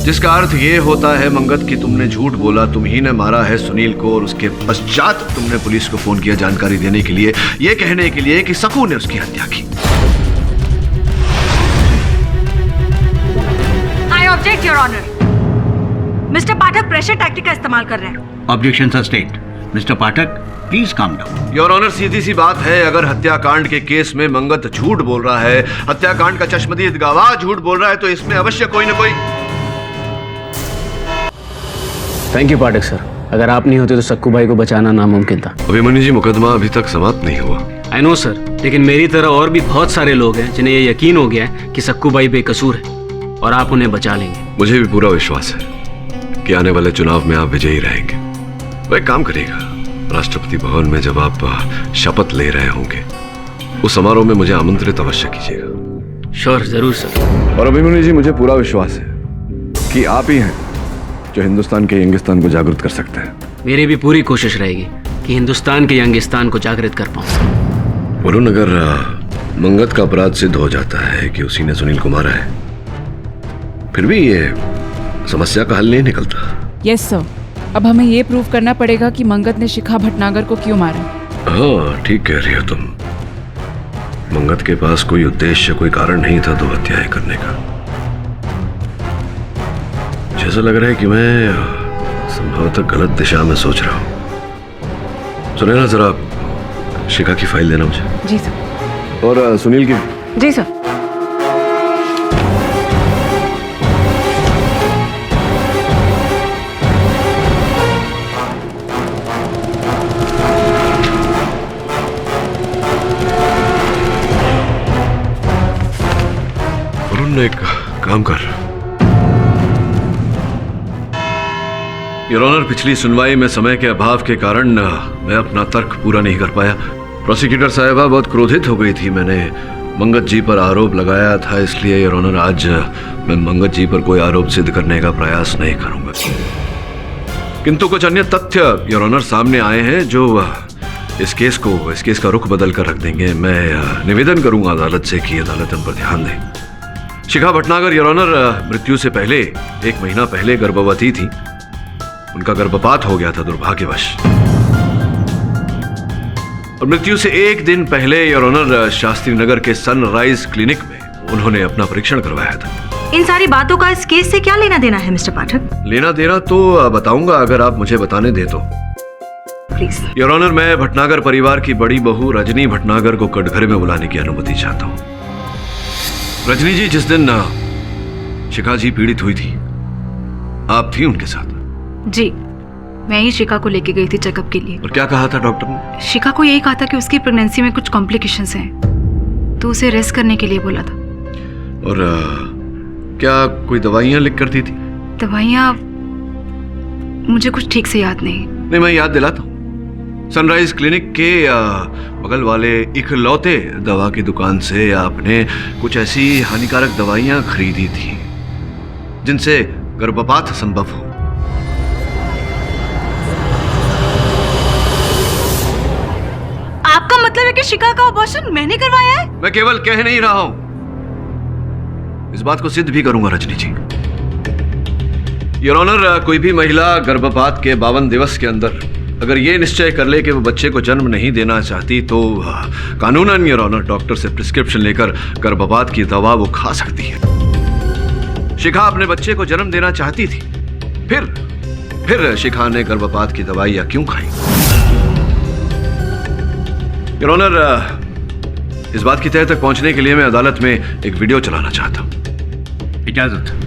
जिसका अर्थ यह होता है मंगत कि तुमने झूठ बोला, तुम ही ने मारा है सुनील को, और उसके पश्चात तुमने पुलिस को फोन किया जानकारी देने के लिए, यह कहने के लिए कि सकू ने उसकी हत्या की। I object your honour. Mister Pathak pressure tactic का इस्तेमाल कर रहे हैं। Objection sustained. Mister Pathak, please calm down. Your honour, सीधी सी बात है, अगर हत्याकांड के केस में मंगत झूठ बोल रहा है, हत्याकांड का चश्मदीद गवाह झूठ बोल रहा है, तो इसमें अवश्य कोई ना कोई। थैंक यू पाठक सर, अगर आप नहीं होते तो सक्कू भाई को बचाना नामुमकिन था। अभिमन्यु जी, मुकदमा अभी तक समाप्त नहीं हुआ। आई नो सर, लेकिन मेरी तरह और भी बहुत सारे लोग हैं जिन्हें ये यकीन हो गया है कि सक्कू भाई बेकसूर है और आप उन्हें बचा लेंगे। मुझे भी पूरा विश्वास है कि आने वाले चुनाव में आप विजयी रहेंगे। वह एक काम करिएगा, राष्ट्रपति भवन में जब आप शपथ ले रहे होंगे, उस समारोह में मुझे आमंत्रित अवश्य कीजिएगा। श्योर, जरूर सर। और अभिमन्यु जी, मुझे पूरा विश्वास है कि आप ही हैं जो हिंदुस्तान के यंगिस्तान को जागृत कर सकते हैं। मेरी भी पूरी कोशिश रहेगी कि हिंदुस्तान के यंगिस्तान को जागृत कर पाऊं। वरुण, अगर मंगत का अपराध सिद्ध हो जाता है कि उसी ने सुनील को मारा है, फिर भी ये समस्या का हल नहीं निकलता। यस सर, अब हमें ये प्रूव करना पड़ेगा कि मंगत ने शिखा भटनागर को क्यों मारा। हाँ, ठीक कह रही हो तुम। मंगत के पास कोई उद्देश्य, कोई कारण नहीं था दो हत्याएं करने का। जैसा लग रहा है कि मैं संभवतः गलत दिशा में सोच रहा हूं। सुनैना, जरा शिखा की फाइल देना मुझे। जी सर। और सुनील की। जी सर। एक काम कर योर ऑनर, पिछली सुनवाई में समय के अभाव के कारण मैं अपना तर्क पूरा नहीं कर पाया। प्रोसिक्यूटर साहिबा बहुत क्रोधित हो गई थी। मैंने मंगत जी पर आरोप लगाया था, इसलिए योर ऑनर आज मैं मंगत जी पर कोई आरोप सिद्ध करने का प्रयास नहीं करूंगा। किंतु कुछ अन्य तथ्य योर ऑनर सामने आए हैं जो इस केस का रुख बदल कर रख देंगे। मैं निवेदन करूंगा अदालत से कि अदालत इन पर ध्यान दे। शिखा भटनागर योर ऑनर मृत्यु से पहले 1 महीना पहले गर्भवती थी। उनका गर्भपात हो गया था दुर्भाग्यवश, और मृत्यु से 1 दिन पहले योर ऑनर शास्त्री नगर के सनराइज क्लिनिक में उन्होंने अपना परीक्षण करवाया था। इन सारी बातों का इस केस से क्या लेना देना है मिस्टर पाठक? लेना देना तो बताऊंगा अगर आप मुझे बताने दे तो। प्लीज। योर ऑनर, मैं भटनागर परिवार की बड़ी बहू रजनी भटनागर को कटघरे में बुलाने की अनुमति चाहता हूँ। रजनी जी, जिस दिन शिखा जी पीड़ित हुई थी, आप थी उनके साथ? जी, मैं ही शिखा को लेके गई थी चेकअप के लिए। और क्या कहा था डॉक्टर ने? शिखा को यही कहा था कि उसकी प्रेगनेंसी में कुछ कॉम्प्लिकेशंस हैं, तो उसे रेस्ट करने के लिए बोला था। और क्या कोई दवाइयां लिख कर दी थी? दवाइयां मुझे कुछ ठीक से याद नहीं। नहीं, मैं याद दिलाता हूँ। सनराइज क्लिनिक के बगल वाले इकलौते दवा की दुकान से आपने कुछ ऐसी हानिकारक दवाइयां खरीदी थी जिनसे गर्भपात संभव हो। आपका मतलब है कि शिखा का अबॉर्शन मैंने करवाया है? मैं केवल कह नहीं रहा हूं, इस बात को सिद्ध भी करूंगा रजनी जी। योर ऑनर, कोई भी महिला गर्भपात के 52 दिवस के अंदर अगर ये निश्चय कर ले कि वो बच्चे को जन्म नहीं देना चाहती तो कानूनन योर ऑनर डॉक्टर से प्रिस्क्रिप्शन लेकर गर्भपात की दवा वो खा सकती है। शिखा अपने बच्चे को जन्म देना चाहती थी, फिर शिखा ने गर्भपात की दवाइयां क्यों खाई? योर ऑनर, इस बात की तह तक पहुंचने के लिए मैं अदालत में एक वीडियो चलाना चाहता हूं। इजाजत।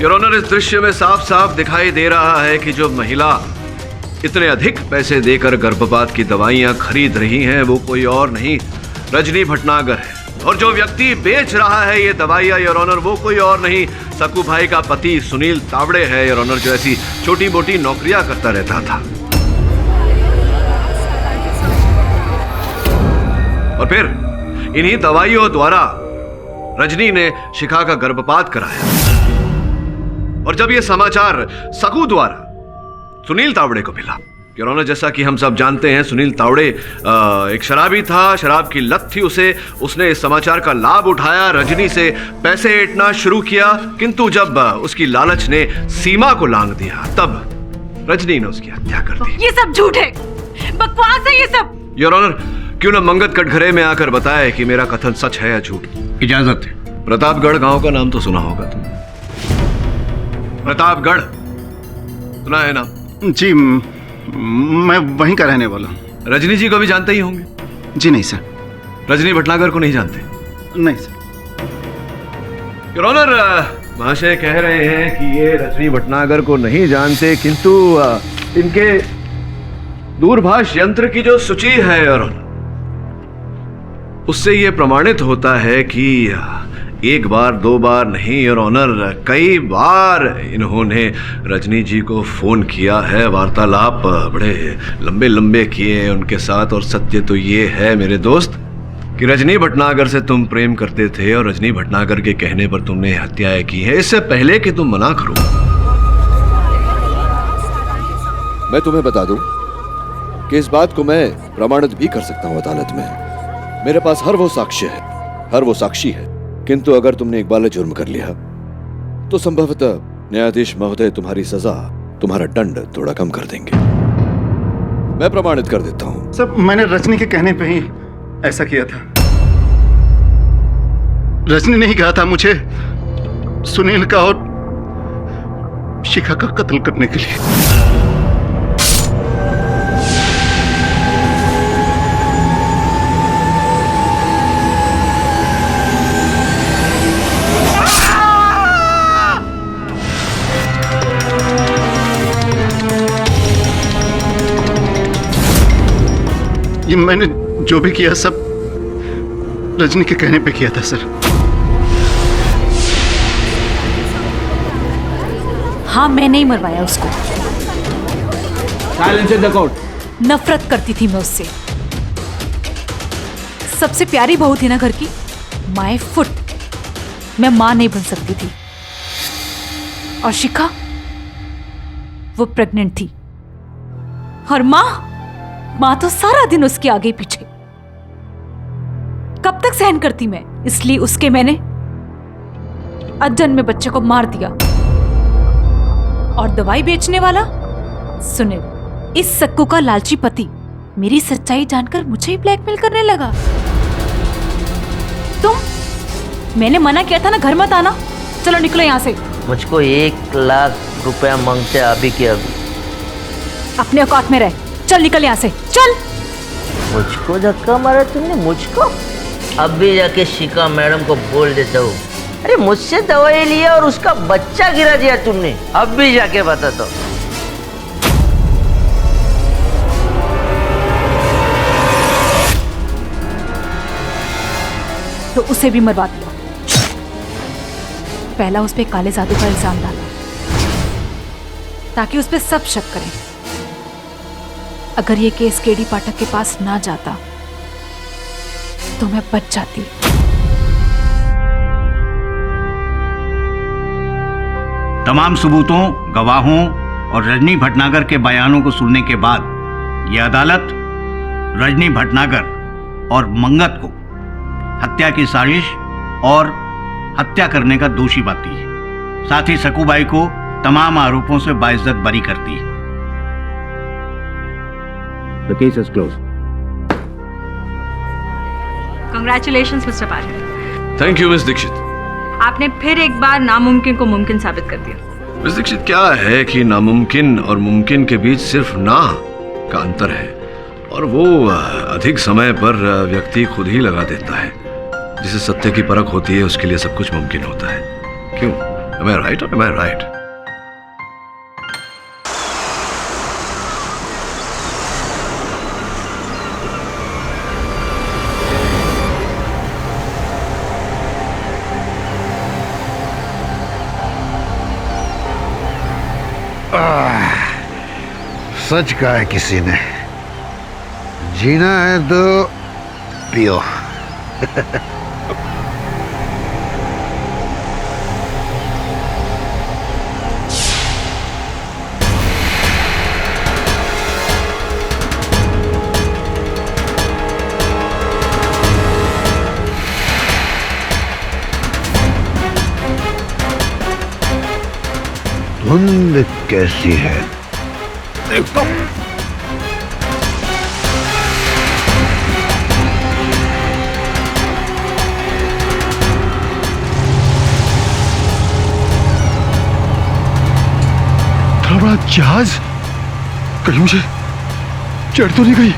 योर ऑनर, इस दृश्य में साफ साफ दिखाई दे रहा है कि जो महिला इतने अधिक पैसे देकर गर्भपात की दवाइयां खरीद रही हैं वो कोई और नहीं, रजनी भटनागर है। और जो व्यक्ति बेच रहा है ये दवाइयां योर ऑनर वो कोई और नहीं, सकू भाई का पति सुनील तावड़े है योर ऑनर, जो ऐसी छोटी मोटी नौकरियां करता रहता था। और फिर इन्हीं दवाइयों द्वारा रजनी ने शिखा का गर्भपात कराया। और जब यह समाचार सकू द्वारा सुनील तावड़े को मिला, योर ऑनर, जैसा कि हम सब जानते हैं सुनील तावड़े एक शराबी था, शराब की लत थी उसे। उसने इस समाचार का लाभ उठाया, रजनी से पैसे ऐंठना शुरू किया, किंतु जब उसकी लालच ने सीमा को लांघ दिया तब रजनी ने उसकी हत्या कर दी। ये सब झूठ है, बकवास है ये सब। योर ऑनर, क्यों न मंगत कटघरे में आकर बताए कि मेरा कथन सच है या झूठ? इजाजत है। प्रतापगढ़ गांव का नाम तो सुना होगा तुमने? प्रतापगढ़ सुना है ना? जी, मैं वहीं का रहने वाला हूँ। रजनी जी को भी जानते ही होंगे? जी नहीं सर। रजनी भटनागर को नहीं जानते? नहीं सर। योर ऑनर, महाशय कह रहे हैं कि ये रजनी भटनागर को नहीं जानते, किंतु इनके दूरभाष यंत्र की जो सूची है योर ऑनर, उससे ये प्रमाणित होता है कि 1 बार 2 बार नहीं योर ऑनर, कई बार इन्होंने रजनी जी को फोन किया है, वार्तालाप बड़े लंबे लंबे किए उनके साथ। और सत्य तो ये है मेरे दोस्त कि रजनी भटनागर से तुम प्रेम करते थे और रजनी भटनागर के कहने पर तुमने हत्याएं की है, इससे पहले कि तुम मना करो। मैं तुम्हें बता दूं कि इस बात को मैं प्रमाणित भी कर सकता हूं अदालत में। मेरे पास हर वो साक्ष्य है, हर वो साक्षी है किंतु अगर तुमने इकबाल जुर्म कर लिया तो संभवतः न्यायाधीश महोदय तुम्हारी सजा, तुम्हारा दंड थोड़ा कम कर देंगे। मैं प्रमाणित कर देता हूं। सब मैंने रजनी के कहने पे ही ऐसा किया था। रजनी ने ही कहा था मुझे सुनील का और शिखा का कत्ल करने के लिए। ये मैंने जो भी किया सब रजनी के कहने पे किया था सर। हाँ, मैं नहीं मरवाया उसको। Silence in the court. नफरत करती थी मैं उससे। सबसे प्यारी बहू थी ना घर की, माय फुट। मैं मां नहीं बन सकती थी। और शिखा, वो प्रेग्नेंट थी। और मां तो सारा दिन उसके आगे पीछे। कब तक सहन करती मैं? इसलिए उसके मैंने अजन्मे बच्चे को मार दिया। और दवाई बेचने वाला सुनील, इस सक्कू का लालची पति, मेरी सच्चाई जानकर मुझे ही ब्लैकमेल करने लगा। मैंने मना किया था ना, घर मत आना। चलो निकलो यहाँ से। मुझको 1 लाख रुपया मांगते अभी के अभी। अपने औकात में रह। चल निकल यहाँ से, चल। मुझको धक्का मारा तुमने? मुझको? अभी जाके शिखा मैडम को बोल देता हूँ। अरे मुझसे दवाई लिया और उसका बच्चा गिरा दिया तुमने। अभी जाके बताता हूँ। तो उसे भी मरवा दिया। पहला उस पे काले जादू का इल्जाम डाला ताकि उस पे सब शक करें। अगर ये केस केडी पाठक के पास ना जाता तो मैं बच जाती। तमाम सबूतों, गवाहों और रजनी भटनागर के बयानों को सुनने के बाद यह अदालत रजनी भटनागर और मंगत को हत्या की साजिश और हत्या करने का दोषी पाती है। साथ ही सकूबाई को तमाम आरोपों से बाइज्जत बरी करती है। The case is closed. Congratulations, Mr. Pathak. Thank you miss Dikshit. आपने फिर एक बार नामुमकिन को मुमकिन साबित कर दिया। मिस दीक्षित, क्या है कि नामुमकिन और मुमकिन के बीच सिर्फ ना का अंतर है, और वो अधिक समय पर व्यक्ति खुद ही लगा देता है। जिसे सत्य की परख होती है उसके लिए सब कुछ मुमकिन होता है। क्यों? Am I right or am I right? सच कहा है किसी ने, जीना है तो पियो। धुंध कैसी है देखो। बड़ा जहाज, कहीं मुझे चढ़ तो नहीं गई?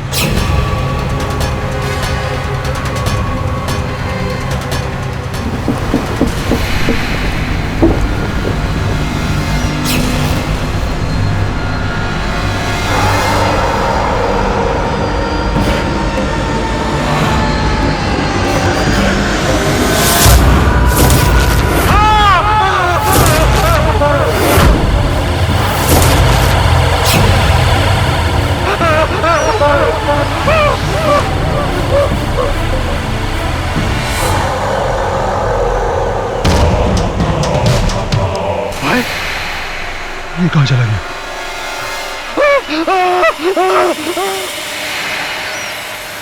ये कहां चला गया?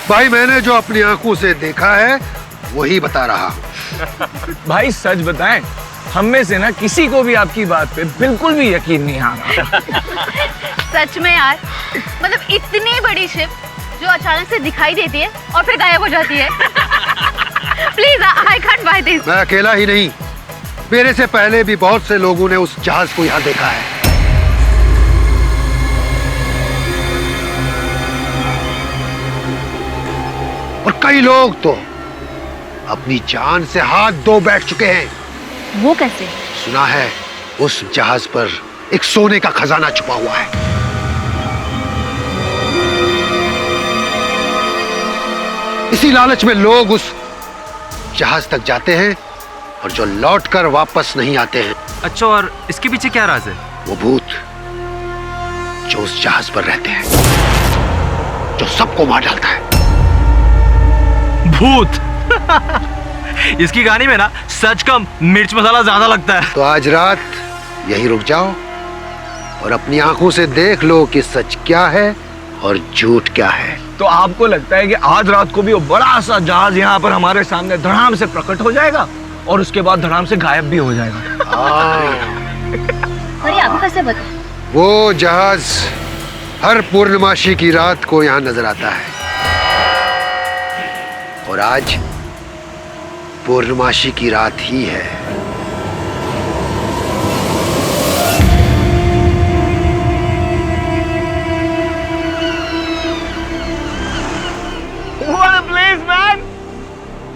भाई मैंने जो अपनी आंखों से देखा है वही बता रहा हूं। भाई सच बताएं, हम में से ना किसी को भी आपकी बात पे बिल्कुल भी यकीन नहीं आ रहा। सच में यार, मतलब इतनी बड़ी शिप जो अचानक से दिखाई देती है और फिर गायब हो जाती है। Please I can't by this. मैं अकेला ही नहीं, मेरे से पहले भी बहुत से लोगों ने उस जहाज को यहाँ देखा है। और कई लोग तो अपनी जान से हाथ धो बैठ चुके हैं। वो कैसे? सुना है उस जहाज पर एक सोने का खजाना छुपा हुआ है। इसी लालच में लोग उस जहाज तक जाते हैं और जो लौटकर वापस नहीं आते हैं। अच्छा, और इसके पीछे क्या राज है? वो भूत जो उस जहाज पर रहते हैं, जो सबको मार डालता है। भूत? इसकी कहानी में ना सच कम मिर्च मसाला ज्यादा लगता है। तो आज रात यहीं रुक जाओ और अपनी आंखों से देख लो कि सच क्या है और झूठ क्या है। तो आपको लगता है कि आज रात को भी वो बड़ा सा जहाज यहाँ पर हमारे सामने धड़ाम से प्रकट हो जाएगा और उसके बाद धड़ाम से गायब भी हो जाएगा? अरे आपको कैसे पता? वो जहाज हर पूर्णमासी की रात को यहाँ नजर आता है और आज पूर्णमासी की रात ही है।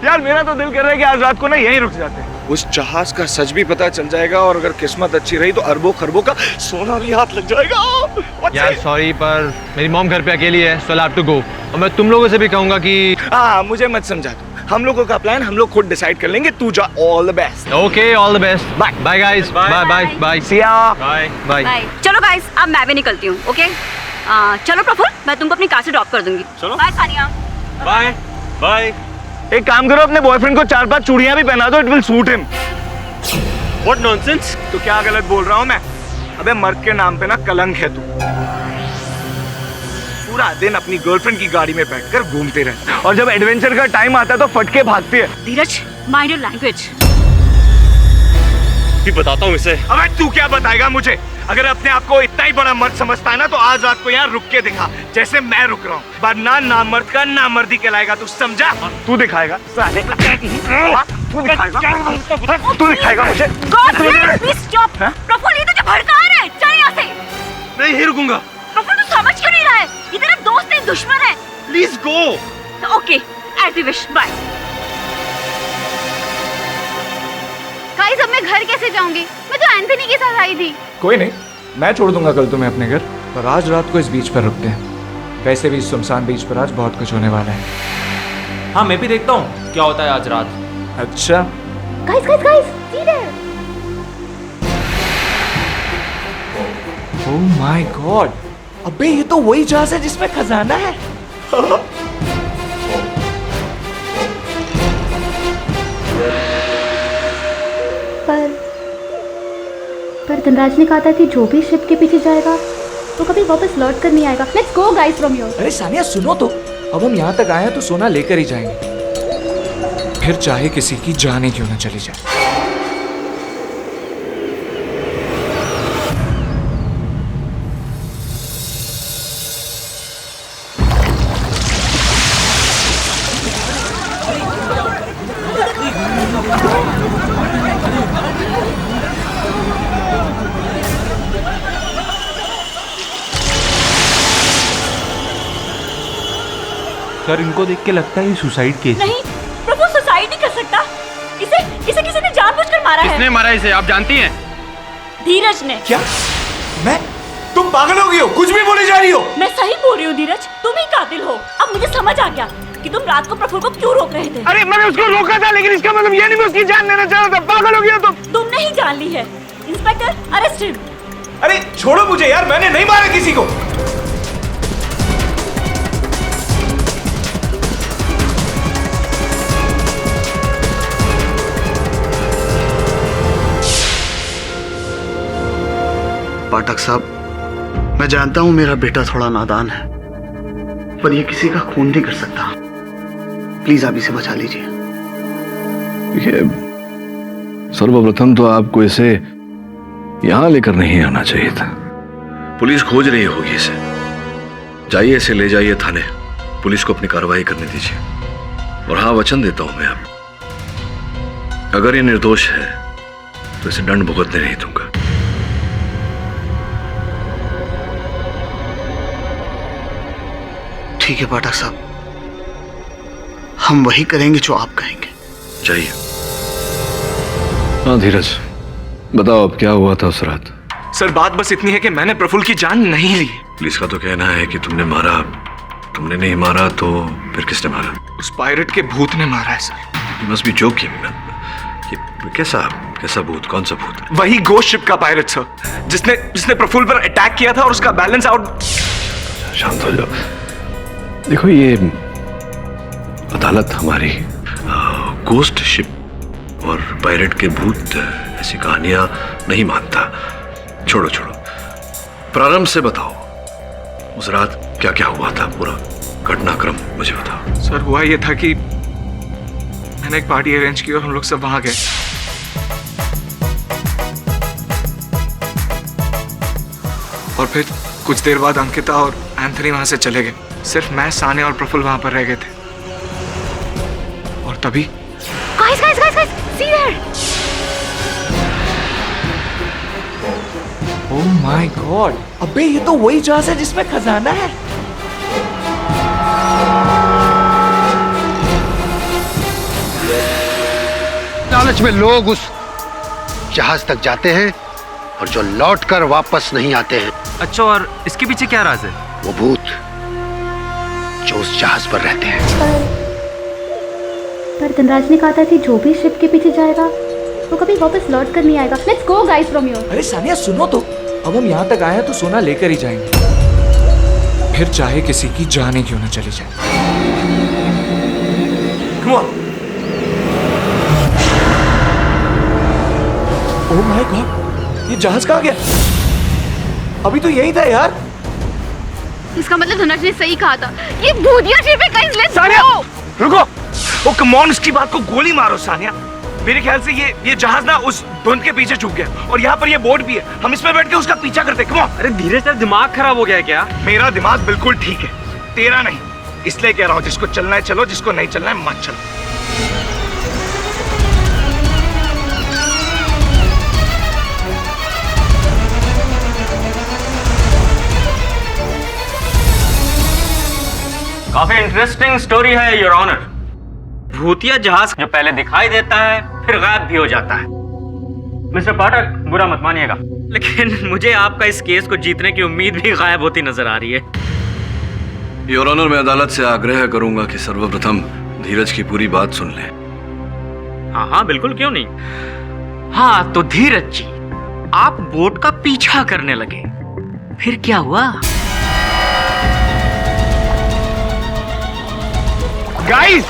यार मेरा तो दिल कर रहा है कि आज रात को ना यहीं रुक जाते हैं। उस जहाज का सच भी पता चल जाएगा और अगर किस्मत अच्छी रही तो अरबों खरबों का सोना भी हाथ लग जाएगा। यार सॉरी, पर मेरी मॉम घर पे अकेली है, सो आई हैव टू गो। और मैं तुम लोगों से भी कहूंगा कि मुझे मत समझा दो, हम लोगों का प्लान हम लोग खुद डिसाइड कर लेंगे। तू जा, all the best. Okay, all the best. Bye bye guys, bye bye bye, see ya, bye bye. चलो गाइस, अब मैं भी निकलती हूँ। ओके चलो प्रफुल्ल, मैं तुमको अपनी कार से ड्रॉप कर दूंगी। चलो बाय सानिया। Bye bye. एक काम करो, अपने बॉयफ्रेंड को 4-5 चूड़ियां भी पहना दो, it will suit him. What nonsense? तो क्या गलत बोल रहा हूं मैं? अबे मर्द के नाम पे ना कलंक है तू। पूरा दिन अपनी गर्लफ्रेंड की गाड़ी में बैठकर घूमते रहते और जब एडवेंचर का टाइम आता है तो फटके भागती है। धीरज, माइंड योर लैंग्वेज। बताता हूँ इसे। अबे तू क्या बताएगा मुझे? अगर अपने आप को इतना ही बड़ा मर्द समझता है ना तो आज रात को यहाँ रुक के दिखा, जैसे मैं रुक रहा हूँ। वरना नामर्द का नामर्दी कहलाएगा, तू समझा? तू दिखाएगा साले। तू दिखाएगा मुझे। Please stop. प्रफुल्ल, ये तुझे भड़का रहा है, चल यहाँ से। मैं यहीं रुकूंगा। प्रफुल्ल, तू समझ क्यों नहीं रहा है? ये तेरा दोस्त नहीं, दुश्मन है। Please go. Okay, as you wish, bye. Guys, अब मैं घर कैसे जाऊंगी? मैं तो एंथनी के साथ आई थी। कोई नहीं, मैं छोड़ दूंगा कल तुम्हें अपने घर, पर आज रात को इस बीच पर रुकते हैं। वैसे भी इस सुनसान बीच पर आज बहुत कुछ होने वाला है। हाँ, मैं भी देखता हूँ क्या होता है आज रात। अच्छा guys guys guys, see there. Oh my god, अबे ये तो वही जहाज है जिसमें खजाना है। पर धनराज ने कहा था कि जो भी शिप के पीछे जाएगा तो कभी वापस लौट कर नहीं आएगा। Let's go guys from here. अरे सानिया सुनो तो, अब हम यहाँ तक आए हैं तो सोना लेकर ही जाएंगे, फिर चाहे किसी की जान ही क्यों न चली जाए। सर, इनको देख के लगता है ये सुसाइड केस। नहीं प्रभु, सुसाइड नहीं कर सकता। इसे किसी ने जानबूझकर मारा है। किसने मारा इसे, आप जानती हैं? धीरज ने। क्या? मैं? तुम पागल हो गई हो, कुछ भी बोली जा रही हो। मैं सही बोल रही हूँ धीरज, तुम ही कातिल हो। अब मुझे समझ आ गया कि तुम रात को प्रफुल्ल को क्यों रोक रहे थे। अरे मैंने उसको रोका था, लेकिन इसका मतलब ये नहीं मैं उसकी जान लेना चाह रहा था। पागल हो गया तुमने ही जान ली है। Inspector, arrest him. अरे छोड़ो मुझे यार, मैंने नहीं मारा किसी को। पाठक साहब, मैं जानता हूं मेरा बेटा थोड़ा नादान है, पर ये किसी का खून नहीं कर सकता। प्लीज आप इसे बचा लीजिए। देखिए, सर्वप्रथम तो आपको इसे यहां लेकर नहीं आना चाहिए था। पुलिस खोज रही होगी इसे। जाइए, इसे ले जाइए थाने। पुलिस को अपनी कार्रवाई करने दीजिए। और हाँ, वचन देता हूं मैं आप, अगर ये निर्दोष है तो इसे दंड भुगतने नहीं दूंगा। ठीक है पाठक साहब, हम वही करेंगे जो आप कहेंगे। चाहिए। हाँ धीरज, बताओ अब क्या हुआ था उस रात? सर, बात बस इतनी है कि मैंने प्रफुल्ल की जान नहीं ली। पुलिस का तो कहना है कि तुमने मारा। तुमने नहीं मारा तो फिर किसने मारा? उस पायरेट के भूत ने मारा है sir. You must be joking। ये कैसा भूत? कौन सा भूत? वही घोस्ट शिप का पायरेट सर, जिसने प्रफुल्ल पर अटैक किया था और उसका बैलेंस आउट। शांत हो जाओ। देखो, ये अदालत हमारी घोस्ट शिप और पायरेट के भूत ऐसी कहानियां नहीं मानता। छोड़ो, प्रारंभ से बताओ, उस रात क्या क्या हुआ था? पूरा घटनाक्रम मुझे बताओ। सर, हुआ ये था कि मैंने एक पार्टी अरेंज की और हम लोग सब वहां गए। और फिर कुछ देर बाद अंकिता और एंथनी वहां से चले गए। सिर्फ मैं, सानिया और प्रफुल्ल वहां पर रह गए थे। और तभी Guys, see there! Oh my god, अबे ये तो वही जहाज है जिसमें खजाना है। लालच में लोग उस जहाज तक जाते हैं और जो लौटकर वापस नहीं आते हैं। अच्छा, और इसके पीछे क्या राज है? वो भूत जो उस जहाज पर रहते हैं। पर धनराज ने कहा था कि जो भी शिप के पीछे जाएगा वो कभी वापस लौट कर नहीं आएगा। Let's go guys from here. अरे सानिया, सुनो तो, अब हम यहाँ तक आए हैं तो सोना लेकर ही जाएंगे, फिर चाहे किसी की जान ही क्यों ना चली जाए। Come on. Oh my God, ये जहाज कहाँ गया? अभी तो यही था यार। इसका मतलब धनराज ने सही कहा था, ये भूतिया शिप है गाइस। Let's go. रुको, ओ कम ऑन, उसकी बात को गोली मारो सानिया। मेरे ख्याल से ये जहाज ना उस धुंध के पीछे छुप गया और यहाँ पर ये बोट भी है। हम इसमें बैठ के उसका पीछा करते। Come on. अरे धीरे से, दिमाग खराब हो गया क्या? मेरा दिमाग बिल्कुल ठीक है, तेरा नहीं। इसलिए कह रहा हूँ, जिसको चलना है चलो, जिसको नहीं चलना है मत चलो। काफी इंटरेस्टिंग स्टोरी है योर ऑनर। भूतिया जहाज जो पहले दिखाई देता है फिर गायब भी हो जाता है। मिस्टर पाठक, बुरा मत मानिएगा, लेकिन मुझे आपका इस केस को जीतने की उम्मीद भी गायब होती नजर आ रही है। योर ऑनर, मैं अदालत से आग्रह करूंगा कि सर्वप्रथम धीरज की पूरी बात सुन ले। हाँ, बिल्कुल, क्यों नहीं। हाँ तो धीरज जी, आप बोट का पीछा करने लगे, फिर क्या हुआ? गाइस,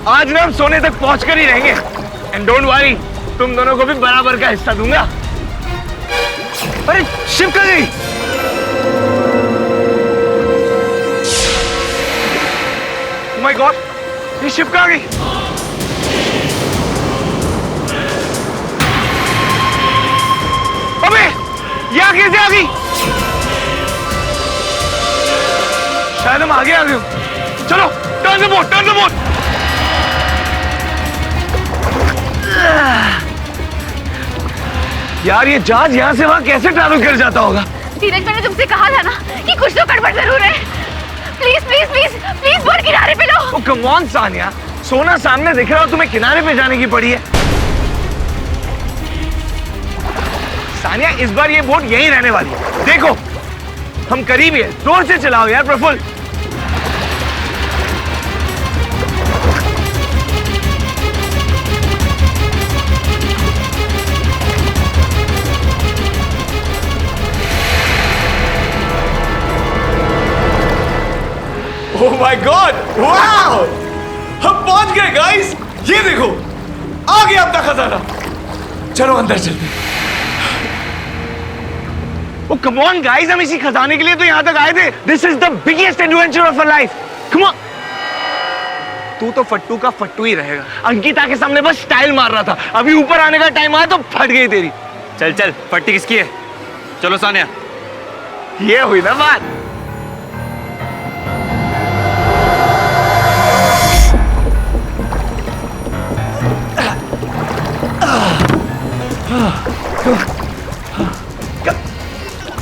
आज ना हम सोने तक पहुंचकर ही रहेंगे। एंड डोंट वरी, तुम दोनों को भी बराबर का हिस्सा दूंगा। अरे शिप कहाँ गई? ओह माय गॉड, ये शिप कहाँ गई? अबे यहाँ कैसे आ गई? शायद हम आगे आ गए। चलो, turn the boat, turn the boat. यार, ये जहाज यहाँ से वहाँ कैसे ट्रैवल कर जाता होगा? धीरज, मैंने तुमसे कहा था ना कि कुछ तो गड़बड़ जरूर है। Please please please please boat किनारे पे लो। ओ कम ऑन सानिया, सोना सामने दिख रहा हो, तुम्हें किनारे पे जाने की पड़ी है। सानिया, इस बार ये बोट यहीं रहने वाली है। देखो, हम करीब ही है। जोर से चलाओ यार Praful. Oh my god, wow, हम पहुंच गए गाइस। ये देखो, आ गया अपना खजाना। चलो अंदर चलते। ओ कम ऑन गाइस, हम इसी खजाने के लिए तो यहाँ तक आए थे। This is the biggest adventure of our life. Come on. तू तो फट्टू का फट्टू ही रहेगा। अंकिता के सामने बस स्टाइल मार रहा था, अभी ऊपर आने का टाइम आया तो फट गई तेरी। चल चल, पट्टी किसकी है? चलो सानिया। ये हुई ना बात।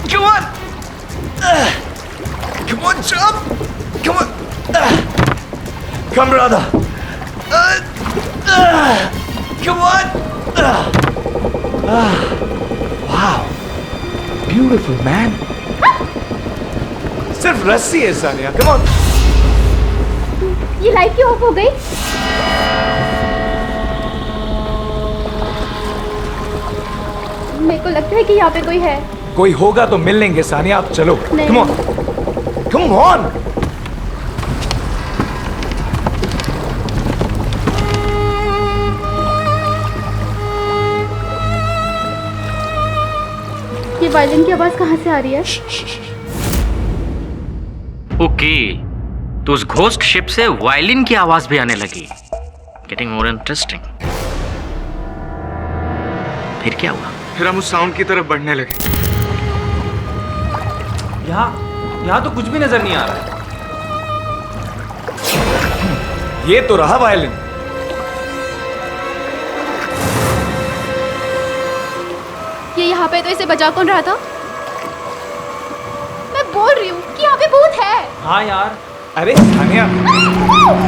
Come on! Come on, jump! Come on! Come, brother! Come on! Wow! Beautiful, man! सिर्फ रस्सी है सानिया, come on! ये लाइट क्यों ऑफ हो गई? मेरे को लगता है कि यहाँ पे कोई है। कोई होगा तो मिल लेंगे सानिया, आप चलो। Come on! Come on! ये वायलिन की आवाज कहाँ से आ रही है? ओके, तो उस घोस्ट शिप से वायलिन की आवाज भी आने लगी। Getting more interesting. फिर क्या हुआ? फिर हम उस साउंड की तरफ बढ़ने लगे। यहाँ तो कुछ भी नजर नहीं आ रहा है। ये तो रहा वायलिन। ये यहाँ पे तो इसे बचा कौन रहा था? मैं बोल रही हूँ कि यहाँ पे भूत है। हाँ यार। अरे सानिया,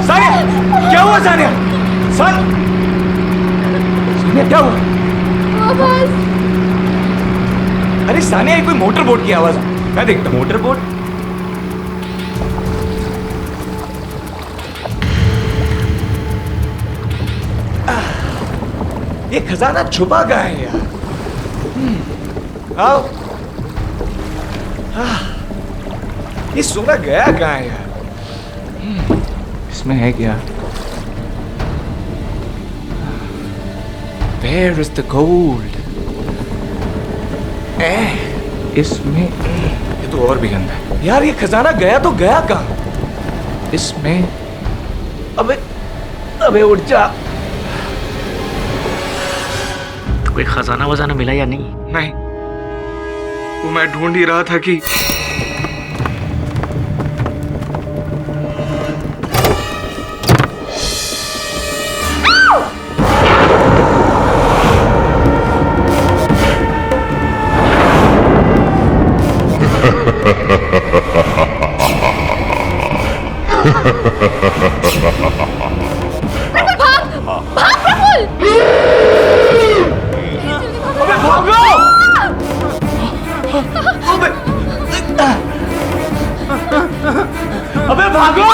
सानिया, क्या हुआ सानिया? सानिया क्या हुआ? आवाज। अरे सानिया, ये कोई मोटर बोट की आवाज है। मैं देखता हूँ। Motor boat? ये खजाना छुपा कहाँ है यार? आओ। ये सोना गया कहाँ है यार? इसमें है क्या? Where is the gold? इसमें ये तो और भी गंदा है यार। ये खजाना गया तो गया कहाँ? इसमें अबे उठ जा। तो कोई खजाना वजाना मिला या नहीं? नहीं, वो मैं ढूंढ ही रहा था कि अबे भागो!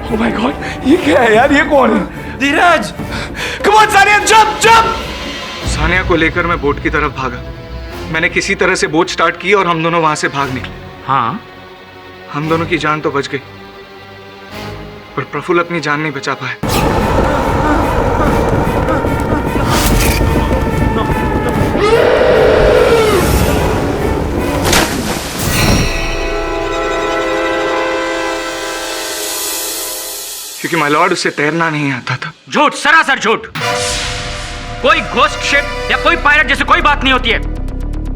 Oh my God, ये क्या है यार? ये कौन है? धीरज! Come on, Sania, jump, jump! Sania को लेकर मैं बोट की तरफ भागा। मैंने किसी तरह से बोट स्टार्ट की और हम दोनों वहां से भाग निकले। हाँ, हम दोनों की जान तो बच गई, पर प्रफुल्ल अपनी जान नहीं बचा पाए। क्योंकि माय लॉर्ड, उसे तैरना नहीं आता था। झूठ, सरासर झूठ। कोई घोस्ट शिप या कोई पायलट जैसे कोई बात नहीं होती है।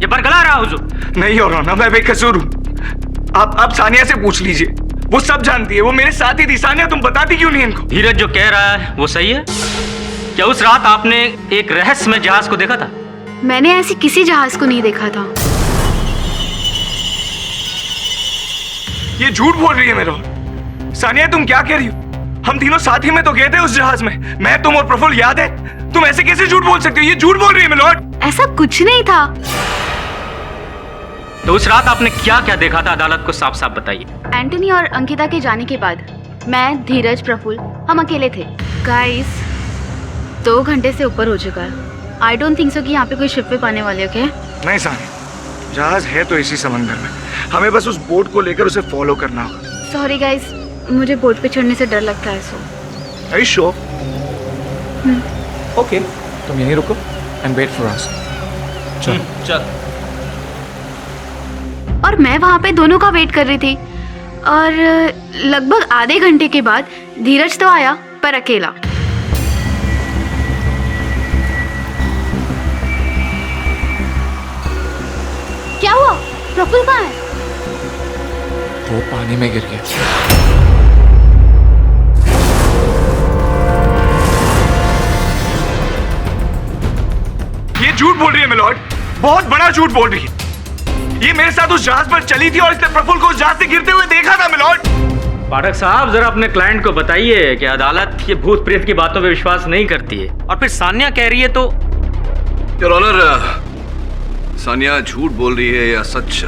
ये बरगला रहा हुजूर। नहीं हो रहा ना, मैं बेकसूर हूँ। आप सानिया से पूछ लीजिए, वो सब जानती है। वो मेरे साथ ही थी। सानिया, तुम बताती क्यों नहीं इनको? धीरज जो कह रहा है वो सही है। क्या उस रात आपने एक रहस्यमय जहाज को देखा था? मैंने ऐसी किसी जहाज को नहीं देखा था। ये झूठ बोल रही है मेरे लॉर्ड। सानिया, तुम क्या कह रही हो? हम तीनों साथ ही में तो गए थे उस जहाज में, मैं, तुम और प्रफुल्ल, याद है? तुम ऐसे कैसे झूठ बोल सकते हो? ये झूठ बोल रही है मेरे लॉर्ड। ऐसा कुछ नहीं था। तो उस रात आपने क्या क्या देखा था? अदालत को साफ साफ बताइए। एंटनी और अंकिता के जाने के बाद मैं, धीरज, प्रफुल्ल हम अकेले थे। गाइस, 2 घंटे से ऊपर हो चुका है। आई डोंट थिंक सो कि यहाँ पे कोई शिप आने वाले। ओके? नहीं सानिया, जहाज है तो इसी समंदर में। हमें बस उस बोट को लेकर उसे फॉलो करना होगा। सॉरी गाइस, मुझे बोट पे चढ़ने से डर लगता है। सो Are you sure? ओके, तुम यहीं रुको एंड वेट फॉर अस। चल। और मैं वहाँ पे दोनों का वेट कर रही थी। और लगभग आधे घंटे के बाद धीरज तो आया, पर अकेला। क्या हुआ? प्रफुल्ल कहाँ है? वो पानी में गिर गया। ये झूठ बोल रही है मिलॉर्ड, बहुत बड़ा झूठ बोल रही है। ये मेरे साथ उस जहाज पर चली थी और इसने प्रफुल्ल को उस जहाज से गिरते हुए देखा था मिलॉर्ड। पाठक साहब, जरा अपने क्लाइंट को बताइए कि अदालत ये भूत प्रेत की बातों पे विश्वास नहीं करती है, और फिर सान्या कह रही है तो। योर ऑनर, सानिया झूठ बोल रही है या सच,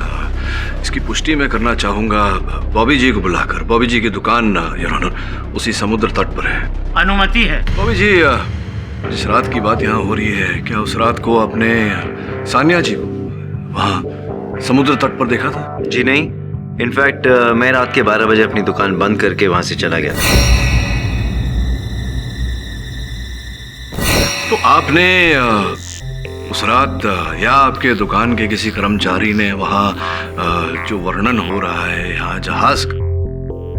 इसकी पुष्टि मैं करना चाहूंगा बॉबी जी को बुलाकर। बॉबी जी की दुकान योर ऑनर उसी समुद्र तट पर है। अनुमति है। बॉबी जी, जिस रात की बात यहाँ हो रही है, क्या उस रात को आपने सानिया जी को वहाँ समुद्र तट पर देखा था? जी नहीं, इनफैक्ट मैं रात के 12 बजे अपनी दुकान बंद करके वहां से चला गया था। तो आपने उस रात या आपके दुकान के किसी कर्मचारी ने वहाँ जो वर्णन हो रहा है यहाँ जहाज का,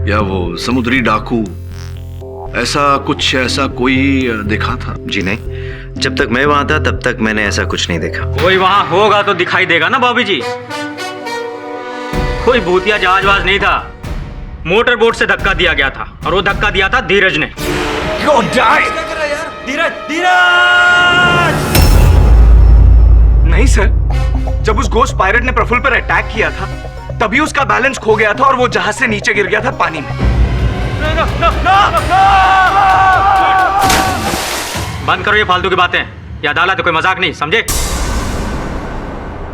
या वो समुद्री डाकू, ऐसा कोई देखा था? जी नहीं, जब तक मैं वहां था तब तक मैंने ऐसा कुछ नहीं देखा। कोई वहां होगा तो दिखाई देगा ना बॉबी जी। कोई भूतिया जहाजवाज नहीं था, मोटर बोट से धक्का दिया गया था, और वो धक्का दिया था धीरज ने। नहीं सर, जब उस गोस्ट पायरेट ने प्रफुल्ल पर अटैक किया था तभी उसका बैलेंस खो गया था और वो जहाज से नीचे गिर गया था पानी में। बंद करो ये फालतू की बातें, ये अदालत है, कोई मजाक नहीं, समझे?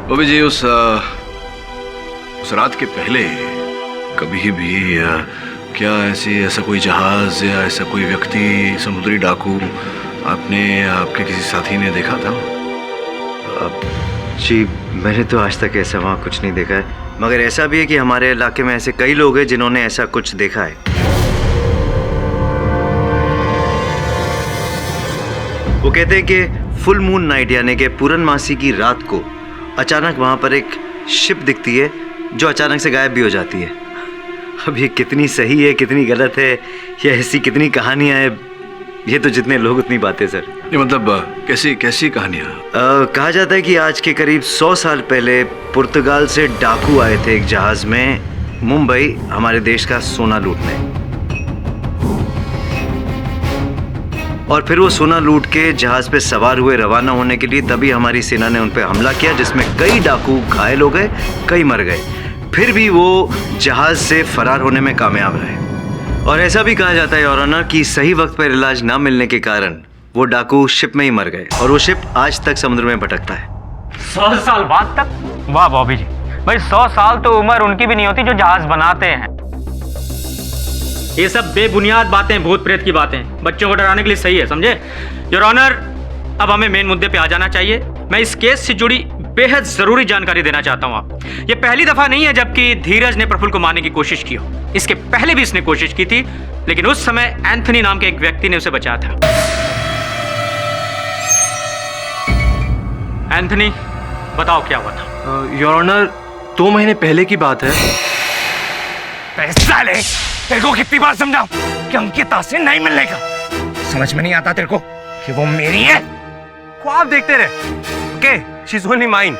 बॉबी जी, उस रात के पहले कभी भी क्या ऐसा कोई जहाज या ऐसा कोई व्यक्ति, समुद्री डाकू आपने आपके किसी साथी ने देखा था? जी मैंने तो आज तक ऐसा वहाँ कुछ नहीं देखा है, मगर ऐसा भी है कि हमारे इलाके में ऐसे कई लोग हैं जिन्होंने ऐसा कुछ देखा है। वो कहते हैं कि फुल मून नाइट यानी कि पूर्णमासी की रात को अचानक वहाँ पर एक शिप दिखती है जो अचानक से गायब भी हो जाती है। अब ये कितनी सही है कितनी गलत है, या ऐसी कितनी कहानियाँ हैं, ये तो जितने लोग उतनी बातें सर। ये मतलब कैसी कहानियाँ? कहा जाता है कि आज के करीब 100 साल पहले पुर्तगाल से डाकू आए थे एक जहाज में मुंबई हमारे देश का सोना लूटने, और फिर वो सोना लूट के जहाज पे सवार हुए रवाना होने के लिए। तभी हमारी सेना ने उन पे हमला किया जिसमें कई डाकू घायल हो गए, कई मर गए, फिर भी वो जहाज से फरार होने में कामयाब रहे। और ऐसा भी कहा जाता है योर ऑनर कि सही वक्त पर इलाज ना मिलने के कारण वो डाकू शिप में ही मर गए, और वो शिप आज तक समुद्र में भटकता है। 100 साल बाद तक? वाह बॉबी जी, भाई 100 साल तो उम्र उनकी भी नहीं होती जो जहाज बनाते हैं। ये सब बेबुनियाद बातें, भूत प्रेत की बातें बच्चों को डराने के लिए सही है, समझे? योर ऑनर, अब हमें मेन मुद्दे पे आ जाना चाहिए। मैं इस केस से जुड़ी बेहद जरूरी जानकारी देना चाहता हूँ आपको। ये पहली दफा नहीं है जबकि धीरज ने प्रफुल्ल को मारने की कोशिश की हो। इसके पहले भी इसने कोशिश की थी, लेकिन उस समय एंथनी नाम के एक व्यक्ति ने उसे बचाया था। एंथनी, बताओ क्या हुआ था? योर ऑनर, 2 महीने पहले की बात है। पैसा ले, तेरे को कितनी बार समझाऊं कि अंकिता से नहीं मिलने का? समझ में नहीं आता तेरे को कि वो मेरी है? ख्वाब देखते रहे। Okay, she is only mine.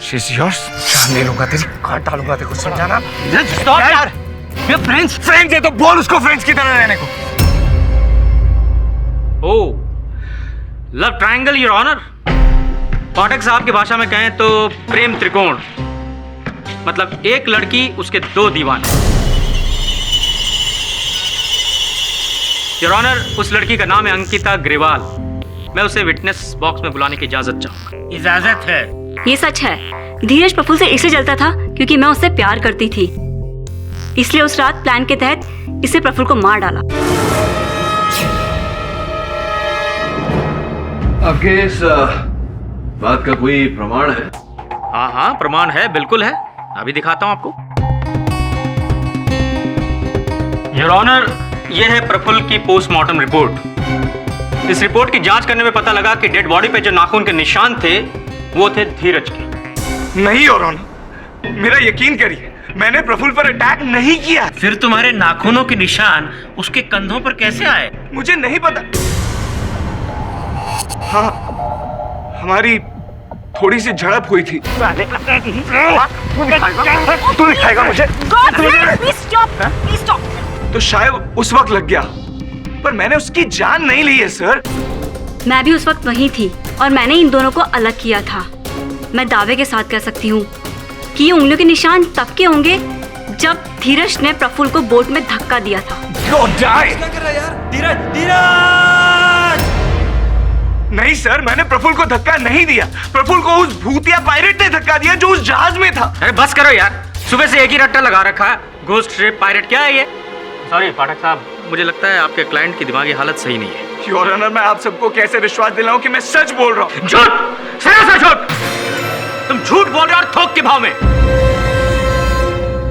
She is yours. जाने लूंगा तेरी, काट डालूंगा तेरे को, समझाना? स्टॉप यार। ये फ्रेंड्स है तो बोल उसको फ्रेंड्स की तरह रहने को। ओह, love triangle your honour. Pathak साहब की भाषा में कहें तो प्रेम त्रिकोण, मतलब एक लड़की उसके 2 दीवाने। योर ऑनर, उस लड़की का नाम है अंकिता ग्रेवाल। मैं उसे विटनेस बॉक्स में बुलाने की इजाजत चाहूंगा। इजाजत है? ये सच है। धीरज प्रफुल्ल से इसलिए जलता था क्योंकि मैं उससे प्यार करती थी, इसलिए उस रात प्लान के तहत इसे प्रफुल्ल को मार डाला। आपके इस बात का कोई प्रमाण है? हाँ, प्रमाण है, बिल्कुल है। अभी दिखाता हूं आपको। योर ऑनर, यह है प्रफुल्ल की पोस्टमार्टम रिपोर्ट। इस रिपोर्ट की जांच करने में पता लगा कि डेड बॉडी पे जो नाखून के निशान थे वो थे धीरज के। नहीं योर ऑनर, मेरा यकीन करिए, मैंने प्रफुल्ल पर अटैक नहीं किया। फिर तुम्हारे नाखूनों के निशान उसके कंधों पर कैसे आए? मुझे नहीं पता। हाँ, हमारी थोड़ी सी झड़प हुई थी। तू दिखाएगा मुझे? तो शायद उस वक्त लग गया, पर मैंने उसकी जान नहीं ली है सर। मैं भी उस वक्त वहीं थी और मैंने इन दोनों को अलग किया था। मैं दावे के साथ कह सकती हूँ कि ये उंगलियों के निशान तब के होंगे जब धीरज ने प्रफुल्ल को बोट में धक्का दिया था। नहीं सर, मैंने प्रफुल्ल को धक्का नहीं दिया। प्रफुल्ल को उस भूतिया पायरेट ने धक्का दिया जो उस जहाज में था। अरे बस करो यार, सुबह से एक ही रट्टा लगा रखा है। घोस्ट शिप, पायरेट, क्या है ये? सॉरी पाठक साहब, मुझे लगता है आपके क्लाइंट की दिमागी हालत सही नहीं है। योर ऑनर, मैं आप सबको कैसे विश्वास दिलाऊं कि मैं सच बोल रहा हूँ? झूठ, सरासर झूठ। तुम झूठ बोल रहे हो और थोक के भाव में।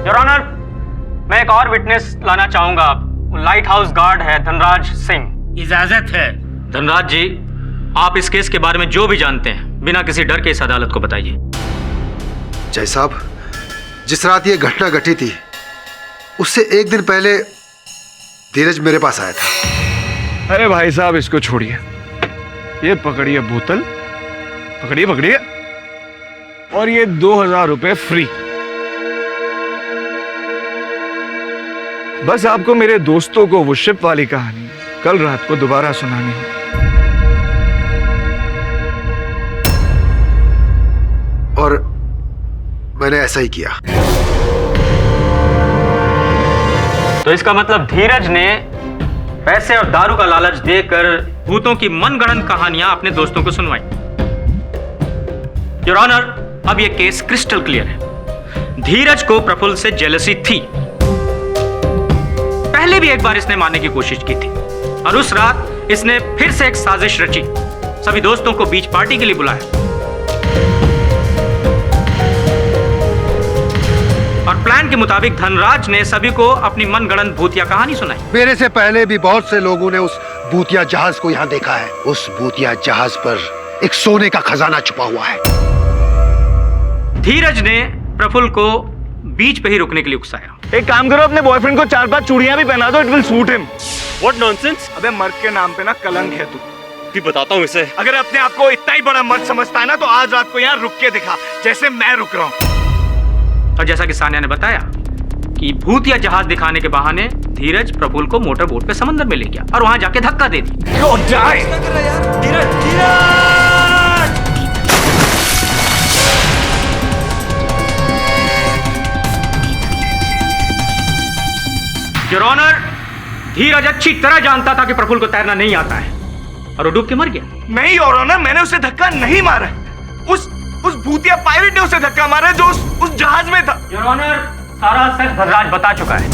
योर ऑनर, मैं एक और विटनेस लाना चाहूंगा। लाइट हाउस गार्ड है धनराज सिंह। इजाजत है। धनराज जी, आप इस केस के बारे में जो भी जानते हैं बिना किसी डर के इस अदालत को बताइए। जय साहब, जिस रात ये घटना घटी थी उससे एक दिन पहले धीरज मेरे पास आया था। अरे भाई साहब, इसको छोड़िए, ये पकड़िए बोतल, पकड़िए पकड़िए, और ये 2000 रुपए फ्री। बस आपको मेरे दोस्तों को वो शिप वाली कहानी कल रात को दोबारा सुनानी है। और मैंने ऐसा ही किया। तो इसका मतलब धीरज ने पैसे और दारू का लालच देकर भूतों की मनगढ़ंत कहानियां अपने दोस्तों को सुनवाई। योर ऑनर, अब यह केस क्रिस्टल क्लियर है। धीरज को प्रफुल्ल से जेलसी थी। पहले भी एक बार इसने मारने की कोशिश की थी और उस रात इसने फिर से एक साजिश रची। सभी दोस्तों को बीच पार्टी के लिए बुलाया और प्लान के मुताबिक धनराज ने सभी को अपनी मनगढ़ंत भूतिया कहानी सुनाई। मेरे से पहले भी बहुत से लोगों ने उस भूतिया जहाज को यहाँ देखा है। उस भूतिया जहाज पर एक सोने का खजाना छुपा हुआ है। धीरज ने प्रफुल्ल को बीच पे ही रुकने के लिए उकसाया। एक काम करो, अपने बॉयफ्रेंड को 4-5 चूड़ियां भी पहना दो, it will suit him. What nonsense? अबे मर्द के नाम पे ना कलंक है तू। भी बताता हूँ इसे। अगर अपने आप को इतना ही बड़ा मर्द समझता है ना, तो आज रात को यहाँ रुक के दिखा, जैसे मैं रुक रहा हूँ। और जैसा कि सानिया ने बताया कि भूतिया जहाज दिखाने के बहाने धीरज प्रफुल्ल को मोटर बोट पे समंदर में ले गया और वहां जाके धक्का दे दी। योर ऑनर, धीरज अच्छी तरह जानता था कि प्रफुल्ल को तैरना नहीं आता है और वो डूब के मर गया। नहीं योर ऑनर, मैंने उसे धक्का नहीं मारा। उस भूतिया पायरेट ने उसे धक्का मारा जो उस जहाज में था। योर ऑनर, सारा सच धनराज बता चुका है।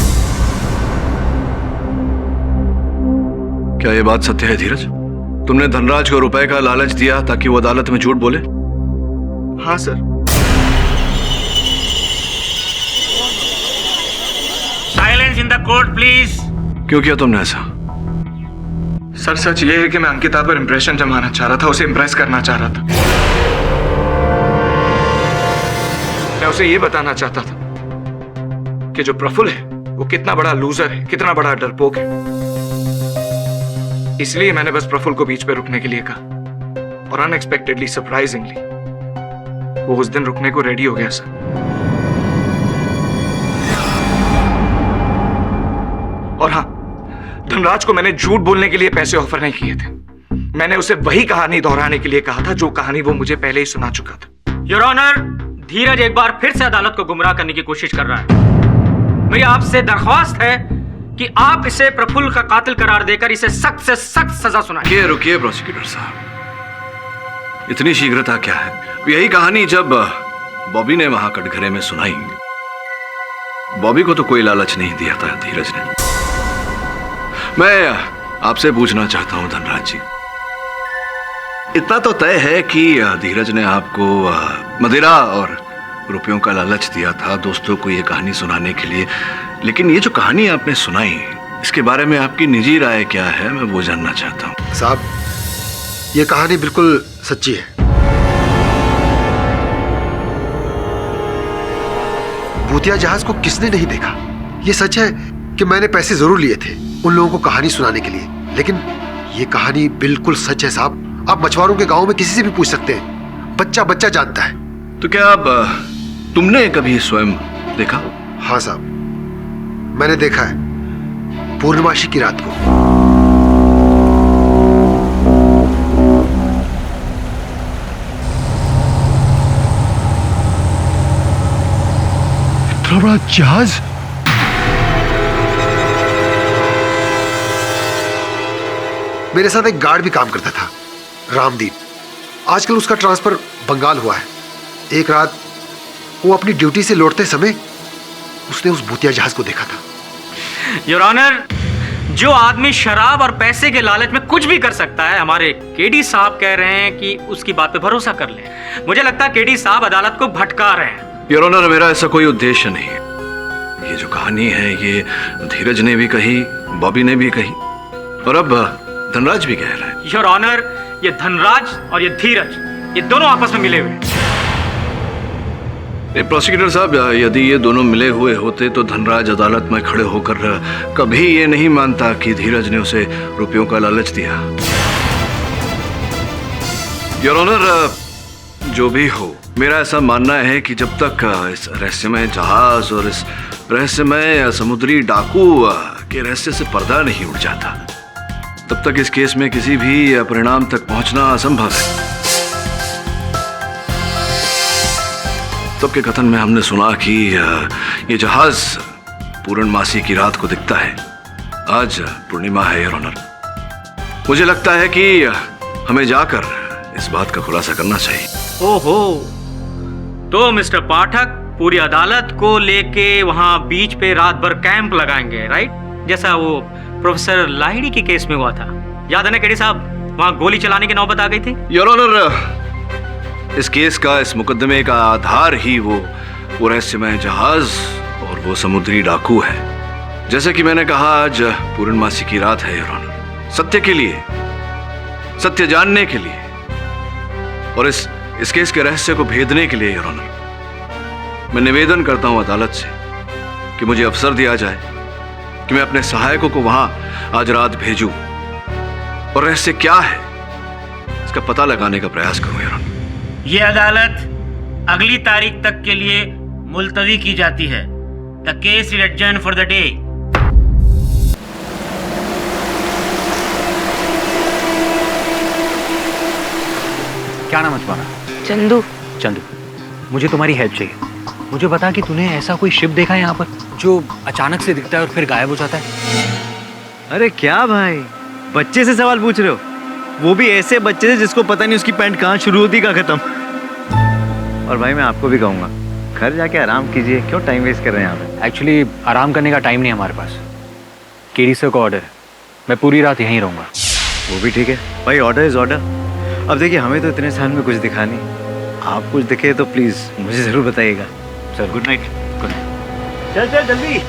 क्या ये बात सत्य है धीरज? तुमने धनराज को रुपए का लालच दिया ताकि वो अदालत में झूठ बोले? हाँ sir. Silence in the court please. क्यों किया तुमने ऐसा? सर सच ये है कि मैं अंकिता पर इंप्रेशन जमाना चाह रहा था, उसे इंप्रेस करना चाह रहा था। मैं उसे ये बताना चाहता था कि जो प्रफुल्ल है वो कितना बड़ा लूजर है, कितना बड़ा डरपोक है। इसलिए मैंने बस प्रफुल्ल को बीच पे रुकने के लिए कहा और अनएक्सपेक्टेडली, सरप्राइजिंगली वो उस दिन रुकने को रेडी हो गया सर। और हाँ, धनराज को मैंने झूठ बोलने के लिए पैसे ऑफर नहीं किए थे। मैंने उसे वही कहानी दोहराने के लिए कहा था जो कहानी वो मुझे पहले ही सुना चुका था। योर ऑनर, धीरज एक बार फिर से अदालत को गुमराह करने की कोशिश कर रहा है। मेरी आपसे दरख्वास्त है कि आप इसे प्रफुल्ल का कातिल करार देकर इसे सख्त से सख्त सजा सुनाइए। रुकिए प्रोसिक्यूटर साहब, इतनी शीघ्रता क्या है? यही कहानी जब बॉबी ने वहां कटघरे में सुनाई, बॉबी को तो कोई लालच नहीं दिया था धीरज ने। मैं आपसे पूछना चाहता हूं धनराज जी, इतना तो तय है कि धीरज ने आपको मदिरा और रुपयों का लालच दिया था दोस्तों को ये कहानी सुनाने के लिए, लेकिन ये जो कहानी आपने सुनाई इसके बारे में आपकी निजी राय क्या है, मैं वो जानना चाहता हूं। साहब, ये कहानी बिल्कुल सच्ची है। भूतिया जहाज को किसने नहीं देखा? ये सच है कि मैंने पैसे जरूर लिए थे उन लोगों को कहानी सुनाने के लिए, लेकिन ये कहानी बिल्कुल सच है साहब। आप मछुआरों के गांव में किसी से भी पूछ सकते हैं, बच्चा बच्चा जानता है। तो क्या अब तुमने कभी स्वयं देखा? हाँ साहब, मैंने देखा है, पूर्णिमासी की रात को। इतना बड़ा जहाज? मेरे साथ एक गार्ड भी काम करता था, रामदीप। आजकल उसका ट्रांसफर बंगाल हुआ है। एक रात वो अपनी ड्यूटी से लौटते समय उसने उस भूतिया जहाज को देखा था। योर ऑनर, जो आदमी शराब और पैसे के लालच में कुछ भी कर सकता है, हमारे केडी साहब कह रहे हैं कि उसकी बात पे भरोसा कर लें। मुझे लगता है केडी साहब अदालत को भटका रहे हैं। योर ऑनर, मेरा ऐसा कोई उद्देश्य नहीं है। ये जो कहानी है ये धीरज ने भी कही, बॉबी ने भी कही, और अब धनराज भी कह रहा है। योर ऑनर, ये धनराज और ये धीरज, ये दोनों आपस में मिले हुए हैं। प्रोसिक्यूटर साहब, यदि ये दोनों मिले हुए होते तो धनराज अदालत में खड़े होकर कभी ये नहीं मानता कि धीरज ने उसे रुपयों का लालच दिया। योर ऑनर, जो भी हो, मेरा ऐसा मानना है कि जब तक इस रहस्यमय जहाज और इस रहस्यमय समुद्री डाकू के रहस्य से पर्दा नहीं उड़ जाता, तब तक इस केस में किसी भी परिणाम तक पहुंचना असंभव है। तब के कथन में हमने सुना कि ये जहाज पूर्णमासी की रात को दिखता है। आज पूर्णिमा है योर ऑनर। मुझे लगता है कि हमें जाकर इस बात का खुलासा करना चाहिए। ओहो, तो मिस्टर पाठक पूरी अदालत को लेके वहां बीच पे रात भर कैंप लगाएंगे, राइट? जैसा वो प्रोफेसर लाहिड़ी के केस में हुआ था, याद है ना केडी साहब? वहां गोली चलाने की नौबत आ गई थी। योर ऑनर, इस केस का, इस मुकदमे का आधार ही वो रहस्यमय जहाज और वो समुद्री डाकू है। जैसे कि मैंने कहा, आज पूर्णमासी की रात है योर ऑनर। सत्य के लिए, सत्य जानने के लिए और इस केस के रहस्य को भेदने के लिए योर ऑनर, मैं निवेदन करता हूं अदालत से कि मुझे अवसर दिया जाए कि मैं अपने सहायकों को वहां आज रात भेजूं और रहस्य क्या है इसका पता लगाने का प्रयास करूं योर ऑनर। ये अदालत अगली तारीख तक के लिए मुलतवी की जाती है। The case is adjourned for the day. क्या नाम है तुम्हारा? चंदू। चंदू, मुझे तुम्हारी हेल्प चाहिए। मुझे बता कि तूने ऐसा कोई शिप देखा है यहाँ पर जो अचानक से दिखता है और फिर गायब हो जाता है? अरे क्या भाई, बच्चे से सवाल पूछ रहे हो? वो भी ऐसे बच्चे से जिसको पता नहीं उसकी पैंट कहाँ शुरू होती कहाँ खत्म। और भाई मैं आपको भी कहूँगा, घर जाके आराम कीजिए, क्यों टाइम वेस्ट कर रहे हैं यहाँ पे? एक्चुअली आराम करने का टाइम नहीं है हमारे पास। केडी सर का ऑर्डर है, मैं पूरी रात यहीं रहूँगा। वो भी ठीक है भाई, ऑर्डर इज ऑर्डर। अब देखिए, हमें तो इतने साल में कुछ दिखा नहीं, आप कुछ दिखे तो प्लीज़ मुझे ज़रूर बताइएगा। Sir good night. Good night. चल चल जल्दी।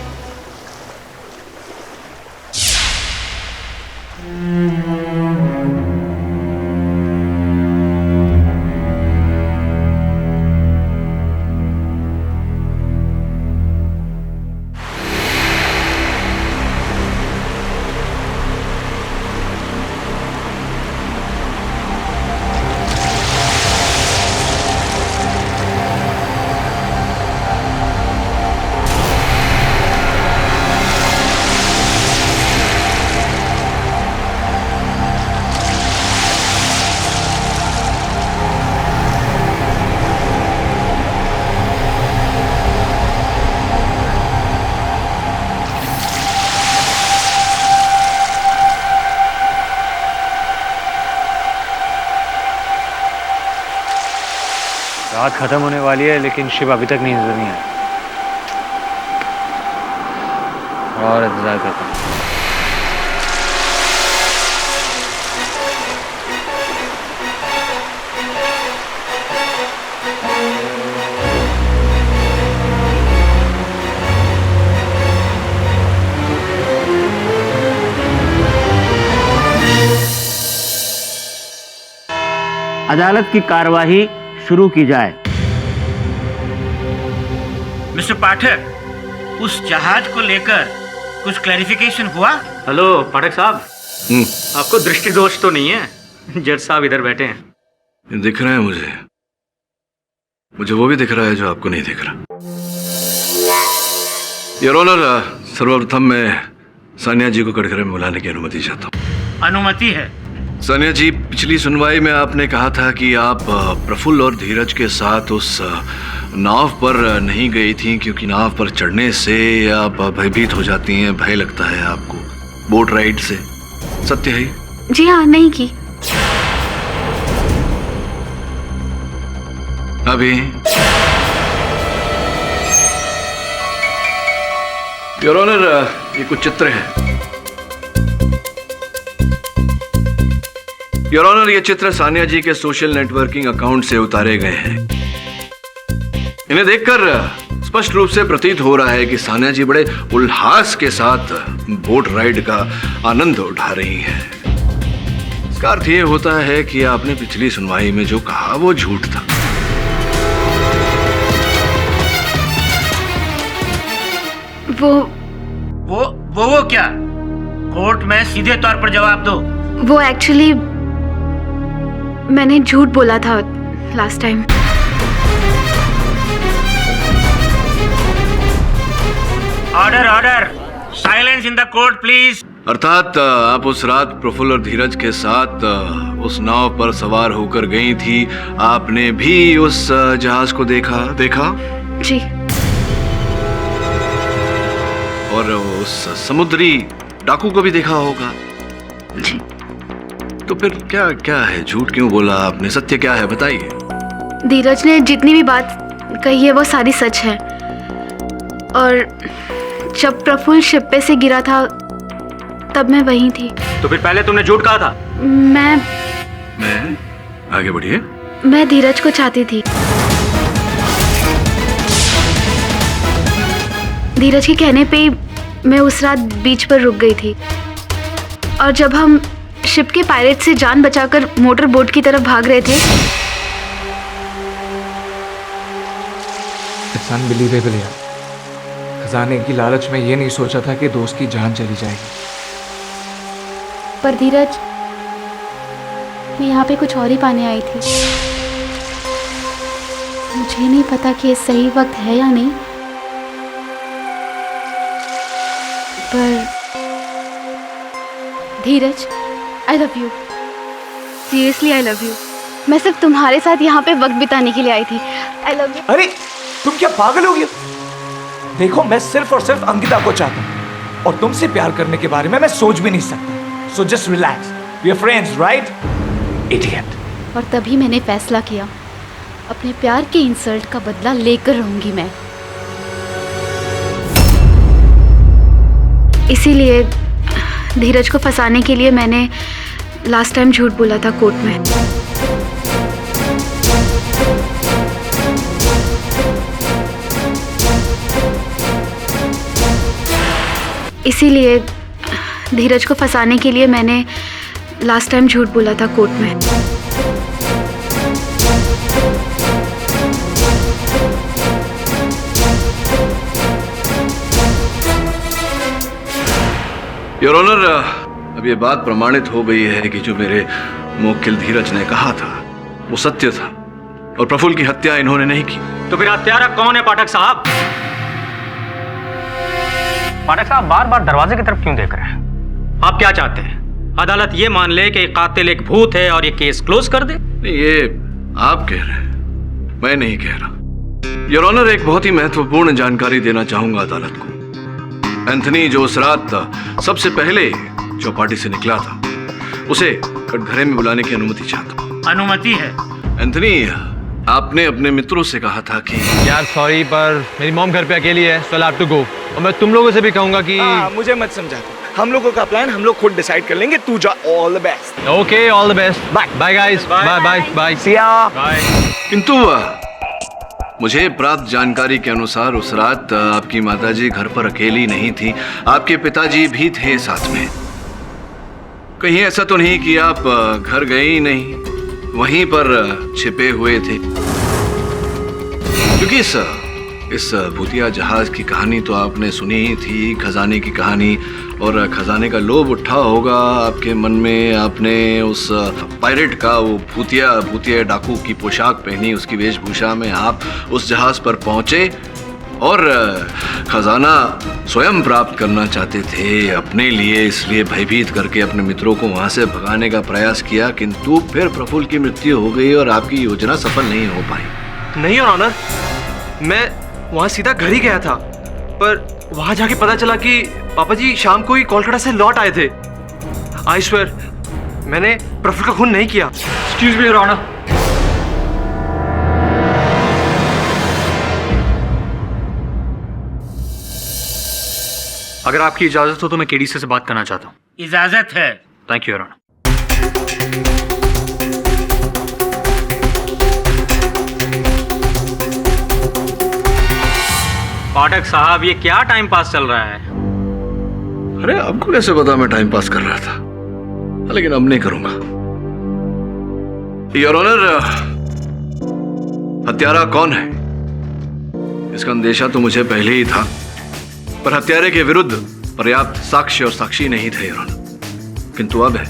रात खत्म होने वाली है लेकिन शिव अभी तक नहीं नजर नहीं आया। और इंतजार करता हूँ। अदालत की कार्यवाही शुरू की जाए। मिस्टर पाठक, उस जहाज को लेकर कुछ क्लैरिफिकेशन हुआ? हेलो पाठक साहब, आपको दृष्टि दोष तो नहीं है? जज साहब इधर बैठे हैं। दिख रहा है मुझे वो भी दिख रहा है जो आपको नहीं दिख रहा। योर ऑनर, सर्वप्रथम मैं सानिया जी को कटघरे में बुलाने की अनुमति चाहता हूँ। अनुमति है। सानिया जी, पिछली सुनवाई में आपने कहा था कि आप प्रफुल्ल और धीरज के साथ उस नाव पर नहीं गई थी क्योंकि नाव पर चढ़ने से आप भयभीत हो जाती हैं, भय लगता है आपको बोट राइड से। सत्य है? जी हाँ, नहीं की। अभी योर ऑनर, ये कुछ चित्र हैं। योर ऑनर, ये चित्र सानिया जी के सोशल नेटवर्किंग अकाउंट से उतारे गए हैं। इन्हें देखकर स्पष्ट रूप से प्रतीत हो रहा है कि सानिया जी बड़े उल्लास के साथ बोट राइड का आनंद उठा रही हैं। इसका अर्थ ये होता है कि आपने पिछली सुनवाई में जो कहा वो झूठ था। वो क्या? कोर्ट में सीधे तौर पर जवाब दो। वो एक्चुअली मैंने झूठ बोला था last time. Order, silence in the court please. अर्थात आप उस रात प्रफुल्ल और धीरज के साथ उस नाव पर सवार होकर गई थी। आपने भी उस जहाज को देखा? जी। और उस समुद्री डाकू को भी देखा होगा? जी। तो फिर क्या है? झूठ क्यों बोला आपने? सत्य क्या है, बताइए। धीरज ने जितनी भी बात कही है वो सारी सच है। और जब प्रफुल्ल शिप पे से गिरा था तब मैं वहीं थी। तो फिर पहले तुमने झूठ कहा था? मैं आगे बढ़िए। मैं धीरज को चाहती थी। धीरज के कहने पे ही मैं उस रात बीच पर रुक गई थी। और जब हम शिप के पायरेट से जान बचाकर मोटर बोट की तरफ भाग रहे थे, इट्स अनबिलीवेबल यार। खजाने की लालच में ये नहीं सोचा था कि दोस्त की जान चली जाएगी। पर धीरज, मैं यहाँ पे कुछ और ही पाने आई थी। मुझे नहीं पता कि ये सही वक्त है या नहीं, पर Dheeraj, I love you. Seriously I love you. मैं सिर्फ तुम्हारे साथ यहाँ पे वक्त बिताने के लिए आई थी। आई लव यू। अरे तुम क्या पागल हो गई? देखो, मैं सिर्फ और सिर्फ अंकिता को चाहता हूँ और तुमसे प्यार करने के बारे में मैं सोच भी नहीं सकता। So just relax. We are friends, right? Idiot. और तभी मैंने फैसला किया, अपने प्यार के इंसल्ट का बदला लेकर रहूंगी मैं। इसीलिए धीरज को फंसाने के लिए मैंने लास्ट टाइम झूठ बोला था कोर्ट में। इसीलिए धीरज को फंसाने के लिए मैंने लास्ट टाइम झूठ बोला था कोर्ट में। योर ऑनर, अब ये बात प्रमाणित हो गई है कि जो मेरे मुवक्किल धीरज ने कहा था वो सत्य था और प्रफुल्ल की हत्या इन्होंने नहीं की। तो फिर हत्यारा कौन है पाठक साहब? पाठक साहब बार बार दरवाजे की तरफ क्यों देख रहे हैं? आप क्या चाहते हैं? अदालत ये मान ले कि कातिल एक भूत है और ये केस क्लोज कर दे? ये आप कह रहे हैं, मैं नहीं कह रहा। योर ऑनर, एक बहुत ही महत्वपूर्ण जानकारी देना चाहूंगा अदालत को। एंथनी जो उस रात सबसे पहले चौपाटी से निकला था, उसे कटघरे में बुलाने की अनुमति चाहता हूँ। अनुमति है। एंथनी, आपने अपने मित्रों से कहा था कि यार सॉरी, पर मेरी मॉम घर पे अकेली है, सो आई हैव टू गो। और मैं तुम लोगों से भी कहूंगा कि मुझे मत समझा। हम लोगों का प्लान हम लोग खुद डिसाइड कर लेंगे। तू जा। All the best. Okay, all the best. Bye bye guys. Bye bye bye. See ya. Bye. किंतु मुझे प्राप्त जानकारी के अनुसार उस रात आपकी माताजी घर पर अकेली नहीं थी, आपके पिताजी भी थे साथ में। कहीं ऐसा तो नहीं कि आप घर गए ही नहीं, वहीं पर छिपे हुए थे? क्योंकि इस इस भूतिया जहाज की कहानी तो आपने सुनी ही थी, खजाने की कहानी, और खजाने का लोभ उठा होगा आपके मन में। आपने उस पायरेट का वो भूतिया डाकू की पोशाक पहनी, उसकी वेशभूषा में आप उस जहाज पर पहुंचे और खजाना स्वयं प्राप्त करना चाहते थे अपने लिए, इसलिए भयभीत करके अपने मित्रों को वहां से भगाने का प्रयास किया, किंतु फिर प्रफुल्ल की मृत्यु हो गई और आपकी योजना सफल नहीं हो पाई। नहीं योर ऑनर, मैं वहां सीधा घर ही गया था, पर वहां जाके पता चला कि पापा जी शाम को ही कोलकाता से लौट आए थे। आई स्वेयर, मैंने प्रफुल्ल का खून नहीं किया। Excuse me your honour. अगर आपकी इजाजत हो तो मैं केडीसी से बात करना चाहता हूँ। इजाजत है। Thank you your honour. Pathak साहब, ये क्या टाइम पास चल रहा है? अरे आपको कैसे पता मैं टाइम पास कर रहा था? लेकिन अब नहीं करूंगा। योर ऑनर, हत्यारा कौन है इसका अंदेशा तो मुझे पहले ही था, पर हत्यारे के विरुद्ध पर्याप्त साक्ष्य और साक्षी नहीं थे योर ऑनर। किंतु अब है।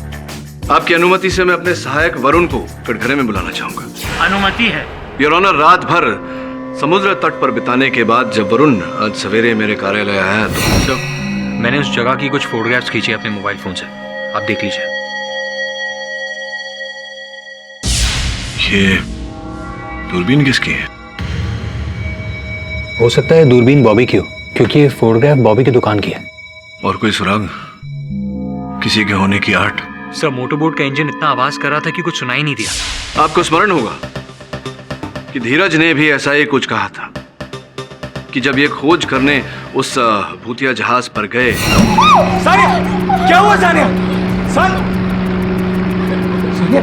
आपकी अनुमति से मैं अपने सहायक वरुण को कटघरे में बुलाना चाहूंगा। अनुमति है योर ऑनर। रात भर समुद्र तट पर बिताने के बाद जब वरुण आज सवेरे मेरे कार्यालय आया तो मैंने उस जगह की कुछ फोटोग्राफ्स खींची अपने मोबाइल फोन से, आप देख लीजिए। ये दूरबीन किसकी है? हो सकता है दूरबीन बॉबी की हो, क्योंकि ये फोटोग्राफ बॉबी की दुकान की है। और कोई सुराग? किसी के होने की आठ? सर, मोटरबोट का इंजन इतना आवाज कर रहा था कि कुछ सुनाई नहीं दिया। आपको स्मरण होगा कि धीरज ने भी ऐसा ही कुछ कहा था कि जब ये खोज करने उस भूतिया जहाज पर गए। सानिया, क्या हुआ सानिया? सानिया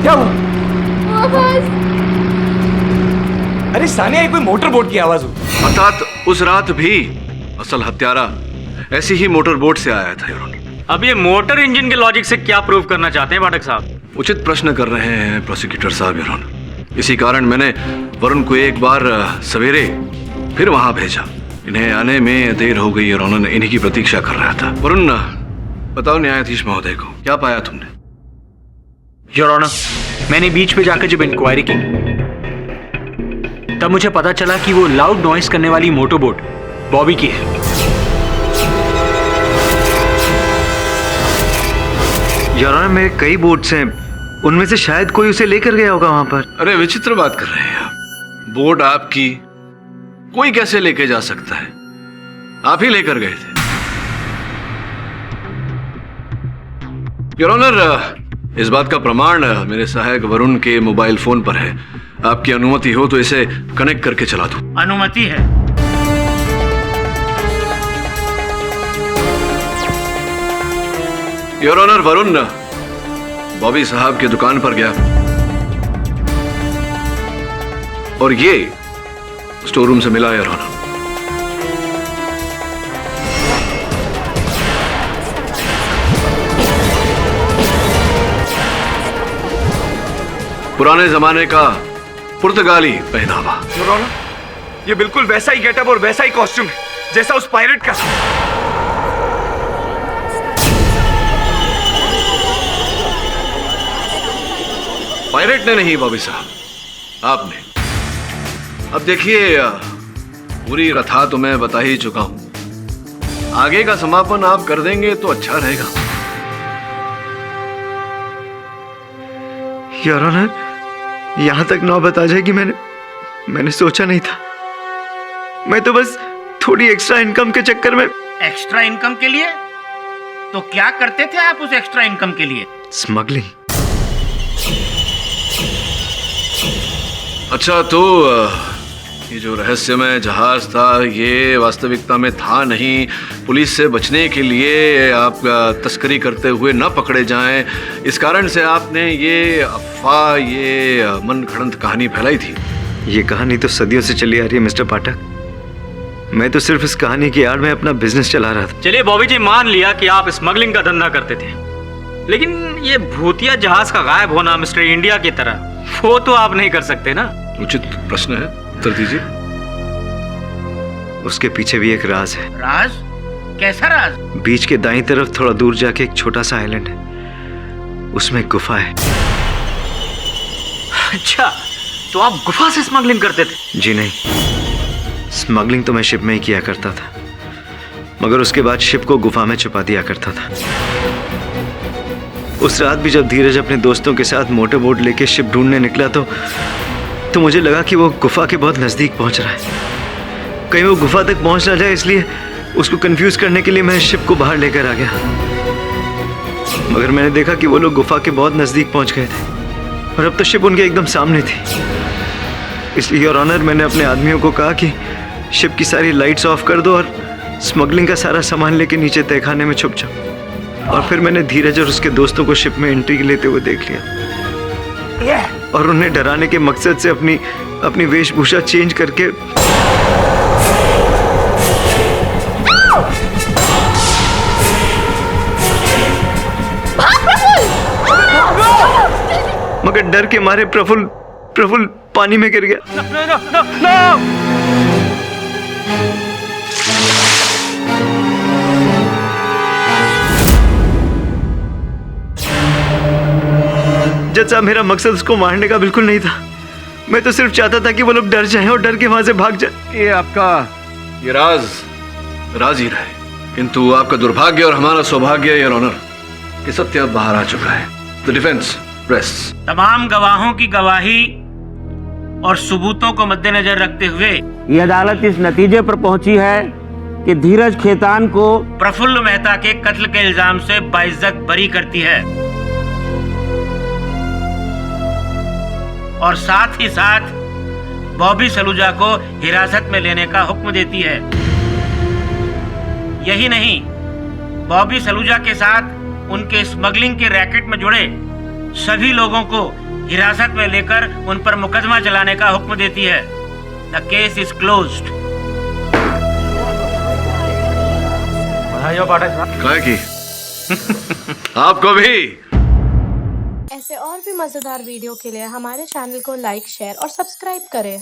क्या हुआ? अरे सानिया, ये कोई मोटर बोट की आवाज हुई। अर्थात उस रात भी असल हत्यारा ऐसी ही मोटर बोट से आया था योर ऑनर। अब ये मोटर इंजन के लॉजिक से क्या प्रूव करना चाहते हैं पाठक साहब? उचित प्रश्न कर रहे हैं प्रोसिक्यूटर साहब योर ऑनर। इसी कारण मैंने वरुण को एक बार सवेरे फिर वहां भेजा। इन्हें आने में देर हो गई और उन्होंने इन्हीं की प्रतीक्षा कर रहा था। वरुण, बताओ न्यायाधीश महोदय को क्या पाया तुमने? योर ऑनर, मैंने बीच पे जाकर जब इंक्वायरी की तब मुझे पता चला कि वो लाउड नॉइस करने वाली मोटरबोट बॉबी की है। योर ऑनर, मेरे कई बोट्स हैं, उनमें से शायद कोई उसे लेकर गया होगा वहां पर। अरे विचित्र बात कर रहे हैं आप। बोट आपकी कोई कैसे लेके जा सकता है? आप ही लेकर गए थे। योर ऑनर, इस बात का प्रमाण मेरे सहायक वरुण के मोबाइल फोन पर है। आपकी अनुमति हो तो इसे कनेक्ट करके चला दूं। अनुमति है। योर ऑनर, वरुण बॉबी साहब की दुकान पर गया और ये स्टोर रूम से मिला योर ऑनर। पुराने जमाने का पुर्तगाली पहनावा। योर ऑनर, ये बिल्कुल वैसा ही गेटअप और वैसा ही कॉस्ट्यूम है जैसा उस पायरेट का। पायरेट ने नहीं बॉबी साहब, आपने। अब देखिए, पूरी कथा तो मैं बता ही चुका हूं। आगे का समापन आप कर देंगे तो अच्छा रहेगा। योर ऑनर, यहां तक नौबत आ जाएगी मैंने सोचा नहीं था। मैं तो बस थोड़ी एक्स्ट्रा इनकम के चक्कर में। एक्स्ट्रा इनकम के लिए? तो क्या करते थे आप उस एक्स्ट्रा इनकम के लिए? स्मगलिंग। अच्छा, तो ये जो रहस्यमय जहाज था ये वास्तविकता में था नहीं। पुलिस से बचने के लिए आप तस्करी करते हुए न पकड़े जाएं, इस कारण से आपने ये अफवाह, ये मनगढ़ंत कहानी फैलाई थी। ये कहानी तो सदियों से चली आ रही है मिस्टर पाठक। मैं तो सिर्फ इस कहानी की आड़ में अपना बिजनेस चला रहा था। चलिए बॉबी जी, मान लिया कि आप स्मगलिंग का धंधा करते थे, लेकिन ये भूतिया जहाज का गायब होना मिस्टर इंडिया की तरह, वो तो आप नहीं कर सकते ना। उचित प्रश्न है, उत्तर दीजिए। उसके पीछे भी एक राज है। राज? कैसा राज? बीच के दाईं तरफ थोड़ा दूर जाके एक छोटा सा आइलैंड है, उसमें एक गुफा है। अच्छा, तो आप गुफा से स्मगलिंग करते थे? जी नहीं, स्मगलिंग तो मैं शिप में ही किया करता था, मगर उसके बाद शिप को गुफा में छुपा दिया करता था। उस रात भी जब धीरज अपने दोस्तों के साथ मोटर बोट लेके शिप ढूंढने निकला तो मुझे लगा कि वो गुफा के बहुत नजदीक पहुंच रहा है। कहीं वो गुफा तक पहुंच ना जाए, इसलिए उसको कंफ्यूज करने के लिए मैं शिप को बाहर लेकर आ गया। मगर मैंने देखा कि वो लोग गुफा के बहुत नजदीक पहुंच गए थे और अब तो शिप उनके एकदम सामने थी। इसलिए योर ऑनर, मैंने अपने आदमियों को कहा कि शिप की सारी लाइट्स ऑफ कर दो और स्मगलिंग का सारा सामान लेके नीचे तहखाने में छुप जाओ। और फिर मैंने धीरज और उसके दोस्तों को शिप में एंट्री लेते हुए देख लिया और उन्हें डराने के मकसद से अपनी वेशभूषा चेंज करके मगर डर के मारे प्रफुल्ल पानी में गिर गया। जज साहब, मेरा मकसद उसको मारने का बिल्कुल नहीं था। मैं तो सिर्फ चाहता था कि वो लोग डर जाएं और डर के वहां से भाग जाएं। ये आपका ये राज ही रहे, किंतु आपका दुर्भाग्य और हमारा सौभाग्य योर ऑनर कि सत्य अब बाहर आ चुका है। The defence rests. तमाम गवाहों की गवाही और सबूतों को मद्देनजर रखते हुए ये अदालत इस नतीजे पर पहुंची है कि धीरज खेतान को प्रफुल्ल मेहता के कत्ल के इल्जाम से बाइज्जत बरी करती है और साथ ही साथ बॉबी सलूजा को हिरासत में लेने का हुक्म देती है। यही नहीं, बॉबी सलूजा के साथ उनके स्मगलिंग के रैकेट में जुड़े सभी लोगों को हिरासत में लेकर उन पर मुकदमा चलाने का हुक्म देती है। The case is closed. काय की आपको भी। ऐसे और भी मजेदार वीडियो के लिए हमारे चैनल को लाइक, शेयर और सब्सक्राइब करें।